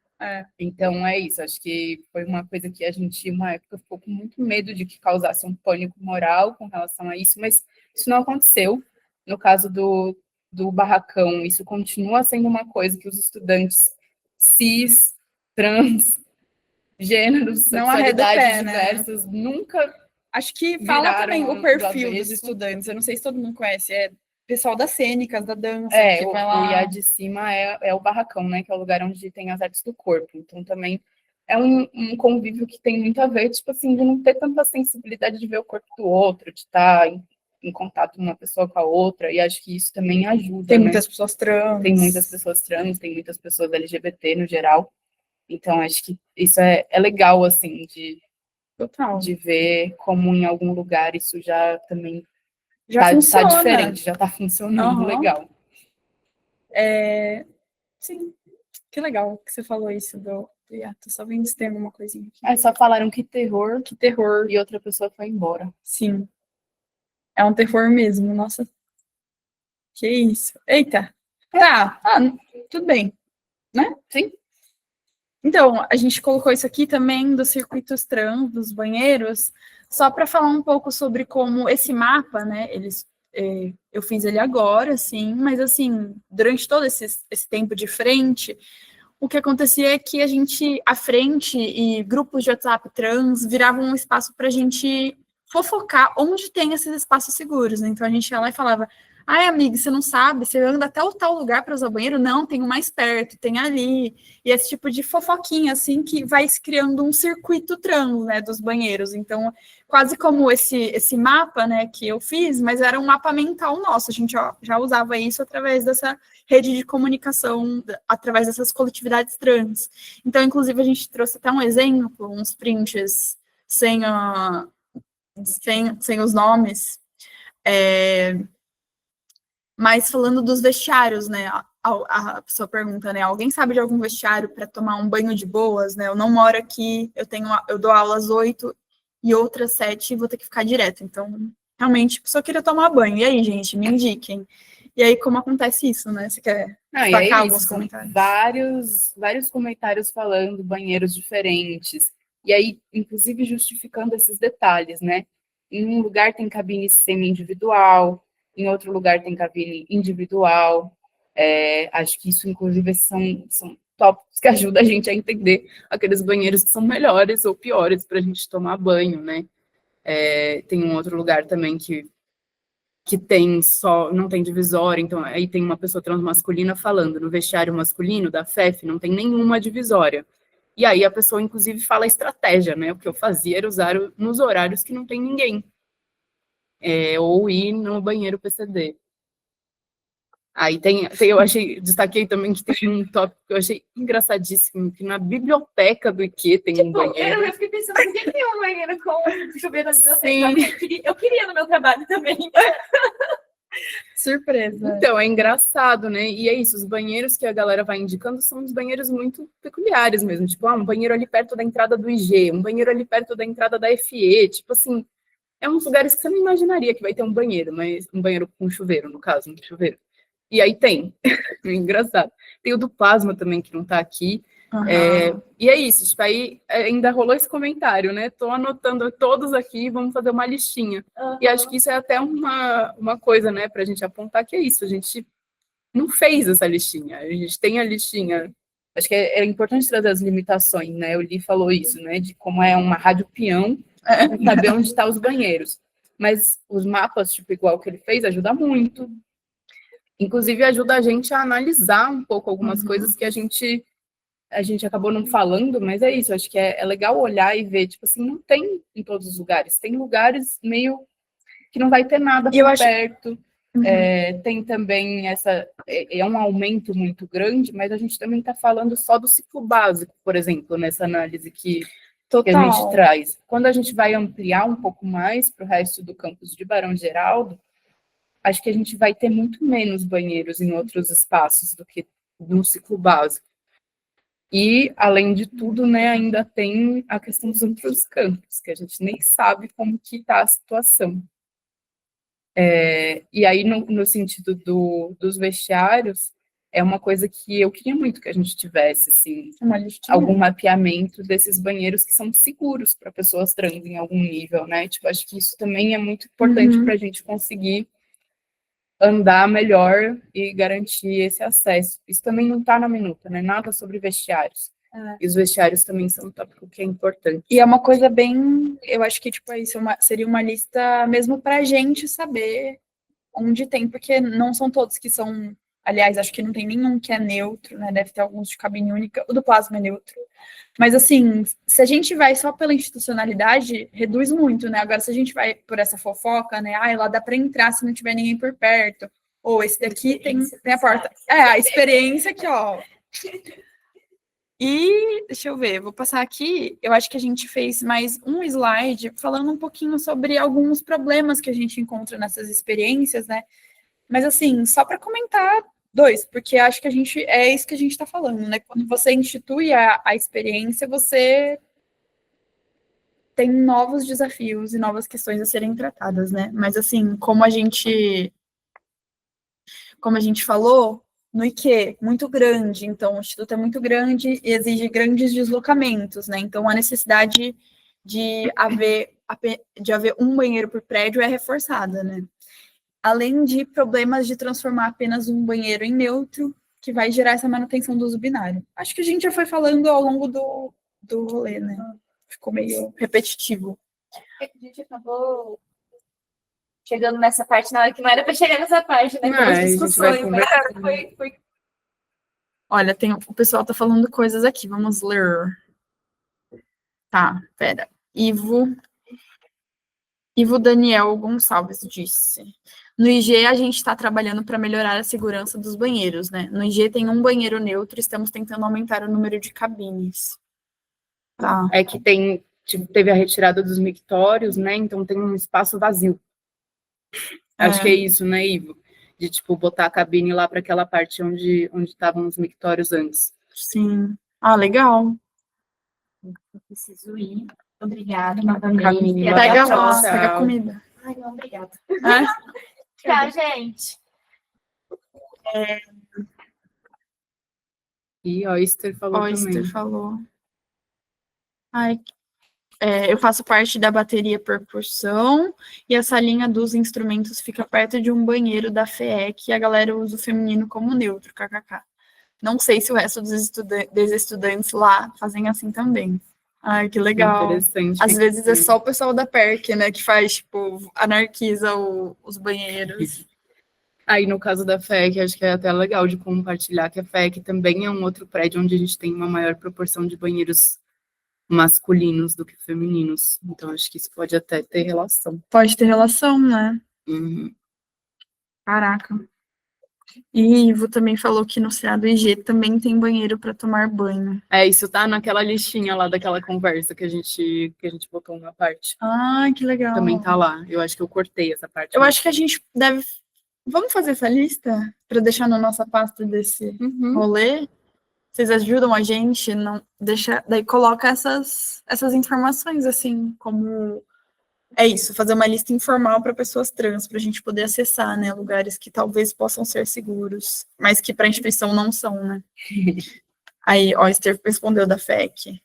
A: Então é isso, acho que foi uma coisa que a gente, uma época, ficou com muito medo de que causasse um pânico moral com relação a isso, mas isso não aconteceu. No caso do barracão, isso continua sendo uma coisa que os estudantes cis, trans, gêneros,
C: Não arreda o
A: sexualidades
C: pé,
A: diversas,
C: né?
A: nunca
C: Acho que fala também o
A: do
C: perfil dos
A: avesso.
C: estudantes. Eu não sei se todo mundo conhece. É pessoal das cênicas, da dança. que vai
A: O
C: lá.
A: IA de cima é o barracão, né? Que é o lugar onde tem as artes do corpo. Então, também é um convívio que tem muito a ver, tipo assim, de não ter tanta sensibilidade de ver o corpo do outro, de estar em contato uma pessoa com a outra, e acho que isso também ajuda,
C: Tem
A: né?
C: muitas pessoas trans.
A: Tem muitas pessoas trans, tem muitas pessoas LGBT no geral. Então, acho que isso é legal, assim,
C: Total.
A: de ver como em algum lugar isso já também
C: Já funciona.
A: tá diferente, já tá funcionando legal.
C: Sim, que legal que você falou isso do hiato. Só vendo se tem alguma coisinha aqui.
A: Só falaram que terror,
C: terror.
A: e outra pessoa foi embora.
C: Sim. É um terror mesmo, nossa. Que isso. Eita. Tá, tudo bem. Né?
A: Sim.
C: Então, a gente colocou isso aqui também dos circuitos trans, dos banheiros, só para falar um pouco sobre como esse mapa, né, eu fiz ele agora, sim, mas assim, durante todo esse tempo de frente, o que acontecia é que a frente e grupos de WhatsApp trans viravam um espaço para a gente fofocar onde tem esses espaços seguros, né? Então a gente ia lá e falava: ai, amiga, você não sabe, você anda até o tal lugar para usar o banheiro? Não, tem um mais perto, tem ali. E esse tipo de fofoquinha, assim, que vai se criando um circuito trans, né, dos banheiros. Então, quase como esse mapa, né, que eu fiz, mas era um mapa mental nosso. A gente já usava isso através dessa rede de comunicação, através dessas coletividades trans. Então, inclusive, a gente trouxe até um exemplo, uns prints sem os nomes. Mas falando dos vestiários, né? A pessoa pergunta, né? Alguém sabe de algum vestiário para tomar um banho de boas, né? Eu não moro aqui, eu dou aula às 8 e outras 7 e vou ter que ficar direto. Então, realmente, a pessoa queria tomar banho. E aí, gente, me indiquem. E aí, como acontece isso, né? Você quer destacar alguns comentários?
A: Vários comentários falando banheiros diferentes. E aí, inclusive, justificando esses detalhes, né? Em um lugar tem cabine semi-individual, em outro lugar tem cabine individual. Acho que isso, inclusive, são tópicos que ajudam a gente a entender aqueles banheiros que são melhores ou piores para a gente tomar banho, né? Tem um outro lugar também que não tem divisória, então aí tem uma pessoa transmasculina falando, no vestiário masculino da FEF não tem nenhuma divisória. E aí a pessoa, inclusive, fala a estratégia, né? O que eu fazia era usar nos horários que não tem ninguém. Ou ir no banheiro PCD. Aí eu destaquei também que tem um tópico que eu achei engraçadíssimo, que na biblioteca do IQ tem um banheiro.
B: Eu fiquei pensando, por que tem um banheiro com chuveiro na biblioteca?
A: Sim.
B: Eu queria no meu trabalho também.
C: Surpresa.
A: Então, é engraçado, né? E é isso, os banheiros que a galera vai indicando são uns banheiros muito peculiares mesmo. Tipo, um banheiro ali perto da entrada do IG, um banheiro ali perto da entrada da FE. Tipo assim, uns lugares que você não imaginaria que vai ter um banheiro, mas um banheiro com chuveiro, no caso, um chuveiro. E aí tem. Engraçado. Tem o do plasma também, que não tá aqui.
C: Uhum.
A: E é isso, tipo, aí ainda rolou esse comentário, né? Tô anotando todos aqui, vamos fazer uma listinha.
B: Uhum.
A: E acho que isso é até uma coisa, né, pra gente apontar que é isso, a gente não fez essa listinha, a gente tem a listinha. Acho que é importante trazer as limitações, né? O Li falou isso, né? De como é uma rádio peão, saber onde estão os banheiros. Mas os mapas, tipo, igual que ele fez, ajuda muito. Inclusive, ajuda a gente a analisar um pouco algumas coisas que a gente acabou não falando, mas é isso, acho que é legal olhar e ver, tipo assim, não tem em todos os lugares, tem lugares meio que não vai ter nada por perto, tem também um aumento muito grande, mas a gente também está falando só do ciclo básico, por exemplo, nessa análise que a gente traz. Quando a gente vai ampliar um pouco mais para o resto do campus de Barão Geraldo, acho que a gente vai ter muito menos banheiros em outros espaços do que no ciclo básico. E, além de tudo, né, ainda tem a questão dos outros campos, que a gente nem sabe como que está a situação. E aí, no sentido dos vestiários, é uma coisa que eu queria muito que a gente tivesse, assim, algum mapeamento desses banheiros que são seguros para pessoas trans em algum nível, né? Tipo, acho que isso também é muito importante para a gente conseguir andar melhor e garantir esse acesso. Isso também não está na minuta, né? Nada sobre vestiários. E os vestiários também são um tópico que é importante.
C: E é uma coisa bem, eu acho que tipo isso seria uma lista mesmo para a gente saber onde tem, porque não são todos que são, aliás, acho que não tem nenhum que é neutro, né? Deve ter alguns de cabine única, o do plasma é neutro. Mas assim, se a gente vai só pela institucionalidade, reduz muito, né? Agora, se a gente vai por essa fofoca, né? Lá dá para entrar se não tiver ninguém por perto. Ou esse daqui tem a porta. A experiência aqui, ó. E, deixa eu ver, vou passar aqui, eu acho que a gente fez mais um slide falando um pouquinho sobre alguns problemas que a gente encontra nessas experiências, né? Mas, assim, só para comentar dois, porque acho que é isso que a gente está falando, né? Quando você institui a experiência, você tem novos desafios e novas questões a serem tratadas, né? Mas, assim, como a gente falou, no IQ, muito grande, então o instituto é muito grande e exige grandes deslocamentos, né? Então a necessidade de haver um banheiro por prédio é reforçada, né? Além de problemas de transformar apenas um banheiro em neutro, que vai gerar essa manutenção do uso binário. Acho que a gente já foi falando ao longo do rolê, né? Ficou meio repetitivo.
B: A gente acabou chegando nessa parte na hora que não era para chegar nessa parte, né? Pelas discussões, mas foi.
C: Olha, o pessoal tá falando coisas aqui, vamos ler. Tá, pera. Ivo Daniel Gonçalves disse: no IG a gente está trabalhando para melhorar a segurança dos banheiros, né? No IG tem um banheiro neutro, estamos tentando aumentar o número de cabines. Tá.
A: É que teve a retirada dos mictórios, né? Então tem um espaço vazio. Acho que é isso, né, Ivo? De, tipo, botar a cabine lá para aquela parte onde estavam os mictórios antes.
C: Sim. Legal.
B: Eu preciso ir. Obrigada, novamente.
C: Pega lá, pega a comida.
B: Ai, não, obrigada. Tchau, gente.
A: E Oyster falou também.
C: Oyster falou. Ai, Eu faço parte da bateria percussão e a salinha dos instrumentos fica perto de um banheiro da FEEC e a galera usa o feminino como neutro, kkk. Não sei se o resto dos estudantes lá fazem assim também. Ai, que legal.
A: Interessante.
C: Às vezes é só o pessoal da PERC, né, que faz, tipo, anarquiza os banheiros.
A: Aí, no caso da FEC, acho que é até legal de compartilhar que a FEC também é um outro prédio onde a gente tem uma maior proporção de banheiros masculinos do que femininos. Então, acho que isso pode até ter relação.
C: Pode ter relação, né?
A: Uhum.
C: Caraca. E Ivo também falou que no CA do IG também tem banheiro para tomar banho.
A: Isso tá naquela listinha lá daquela conversa que a gente botou uma parte.
C: Ah, que legal.
A: Também tá lá. Eu acho que eu cortei essa parte.
C: Eu acho que a gente deve... Vamos fazer essa lista para deixar na nossa pasta desse rolê? Vocês ajudam a gente? Não deixa... Daí coloca essas informações, assim, como... É isso, fazer uma lista informal para pessoas trans, para a gente poder acessar, né, lugares que talvez possam ser seguros, mas que para a instituição não são, né? Aí, ó, Esther respondeu da FEC.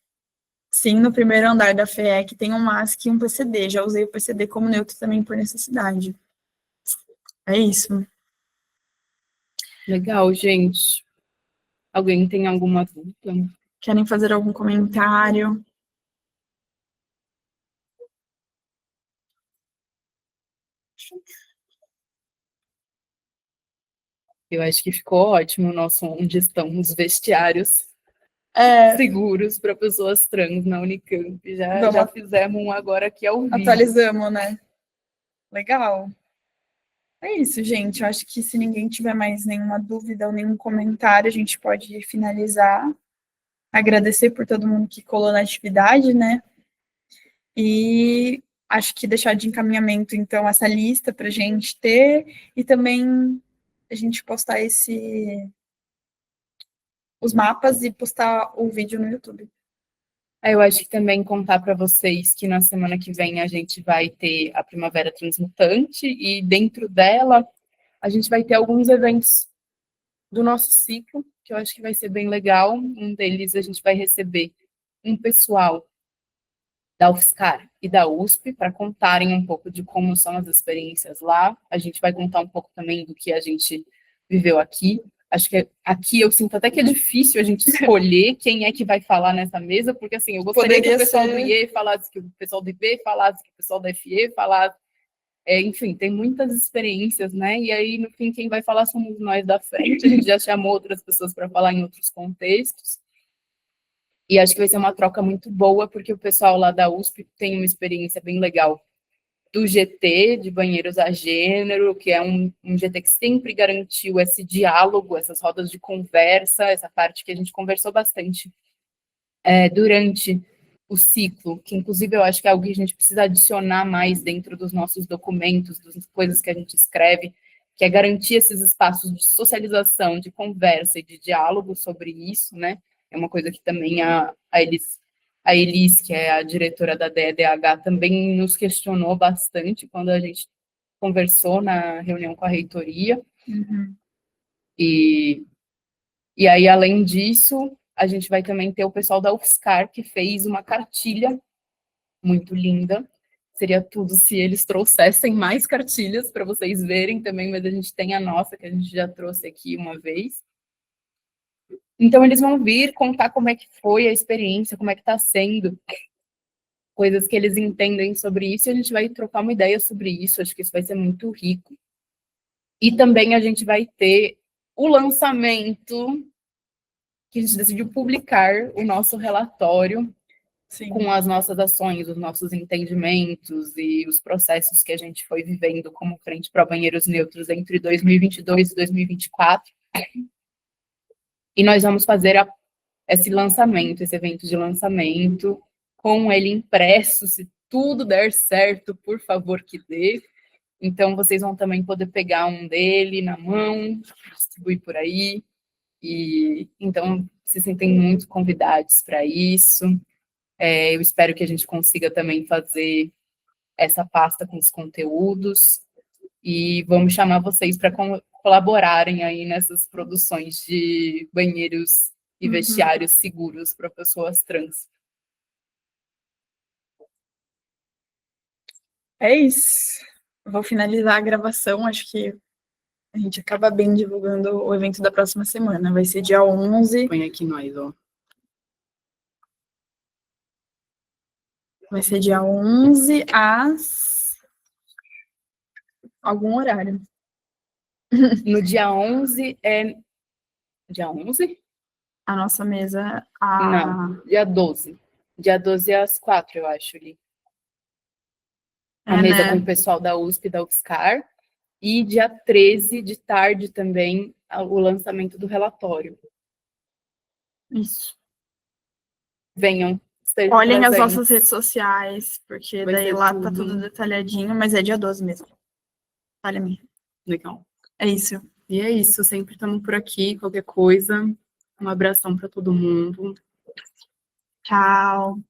C: Sim, no primeiro andar da FEC tem um MASC e um PCD. Já usei o PCD como neutro também por necessidade. É isso.
A: Legal, gente. Alguém tem alguma dúvida?
C: Querem fazer algum comentário?
A: Eu acho que ficou ótimo o nosso onde estão os vestiários seguros para pessoas trans na Unicamp. Já fizemos um agora aqui ao vivo.
C: Atualizamos, né? Legal. É isso, gente. Eu acho que se ninguém tiver mais nenhuma dúvida ou nenhum comentário, a gente pode finalizar. Agradecer por todo mundo que colou na atividade, né? E acho que deixar de encaminhamento, então, essa lista para a gente ter e também a gente postar os mapas e postar o vídeo no YouTube.
A: Eu acho que também contar para vocês que na semana que vem a gente vai ter a Primavera Transmutante e dentro dela a gente vai ter alguns eventos do nosso ciclo, que eu acho que vai ser bem legal. Um deles a gente vai receber um pessoal da UFSCar e da USP para contarem um pouco de como são as experiências lá. A gente vai contar um pouco também do que a gente viveu aqui. Acho que aqui eu sinto até que é difícil a gente escolher quem é que vai falar nessa mesa, porque assim, eu gostaria que o pessoal do IE falasse, que o pessoal do IB falasse, que o pessoal da FE falasse. Enfim, tem muitas experiências, né? E aí, no fim, quem vai falar somos nós da frente. A gente já chamou outras pessoas para falar em outros contextos. E acho que vai ser uma troca muito boa, porque o pessoal lá da USP tem uma experiência bem legal do GT, de banheiros a gênero, que é um GT que sempre garantiu esse diálogo, essas rodas de conversa, essa parte que a gente conversou bastante durante o ciclo, que inclusive eu acho que é algo que a gente precisa adicionar mais dentro dos nossos documentos, das coisas que a gente escreve, que é garantir esses espaços de socialização, de conversa e de diálogo sobre isso, né? É uma coisa que também a Elis, que é a diretora da DEDH, também nos questionou bastante quando a gente conversou na reunião com a reitoria.
C: Uhum.
A: E aí, além disso, a gente vai também ter o pessoal da UFSCar, que fez uma cartilha muito linda. Seria tudo se eles trouxessem mais cartilhas para vocês verem também, mas a gente tem a nossa, que a gente já trouxe aqui uma vez. Então, eles vão vir contar como é que foi a experiência, como é que está sendo, coisas que eles entendem sobre isso, e a gente vai trocar uma ideia sobre isso, acho que isso vai ser muito rico. E também a gente vai ter o lançamento, que a gente decidiu publicar o nosso relatório. Sim. Com as nossas ações, os nossos entendimentos e os processos que a gente foi vivendo como Frente para Banheiros Neutros entre 2022 e 2024. E nós vamos fazer esse lançamento, esse evento de lançamento, com ele impresso, se tudo der certo, por favor que dê. Então, vocês vão também poder pegar um dele na mão, distribuir por aí. E então, se sentem muito convidados para isso. Eu espero que a gente consiga também fazer essa pasta com os conteúdos e vamos chamar vocês para colaborarem aí nessas produções de banheiros e vestiários seguros para pessoas trans.
C: É isso. Vou finalizar a gravação, acho que a gente acaba bem divulgando o evento da próxima semana. Vai ser dia 11.
A: Põe aqui nós, ó.
C: Vai ser dia 11 às algum horário.
A: No dia 11 é... Dia 11?
C: A nossa mesa...
A: Não, dia 12. Dia 12 às 4, eu acho, ali. A mesa com o pessoal da USP e da UFSCar. E dia 13 de tarde também, o lançamento do relatório.
C: Isso.
A: Venham. estejam
C: Olhem as
A: presentes.
C: nossas redes sociais, porque
A: Vai
C: daí
A: ser
C: lá
A: tudo.
C: tá tudo detalhadinho, mas é dia 12 mesmo. Olha a minha.
A: Legal.
C: É isso.
A: E é isso, sempre estamos por aqui, qualquer coisa. Um abração para todo mundo.
C: Tchau.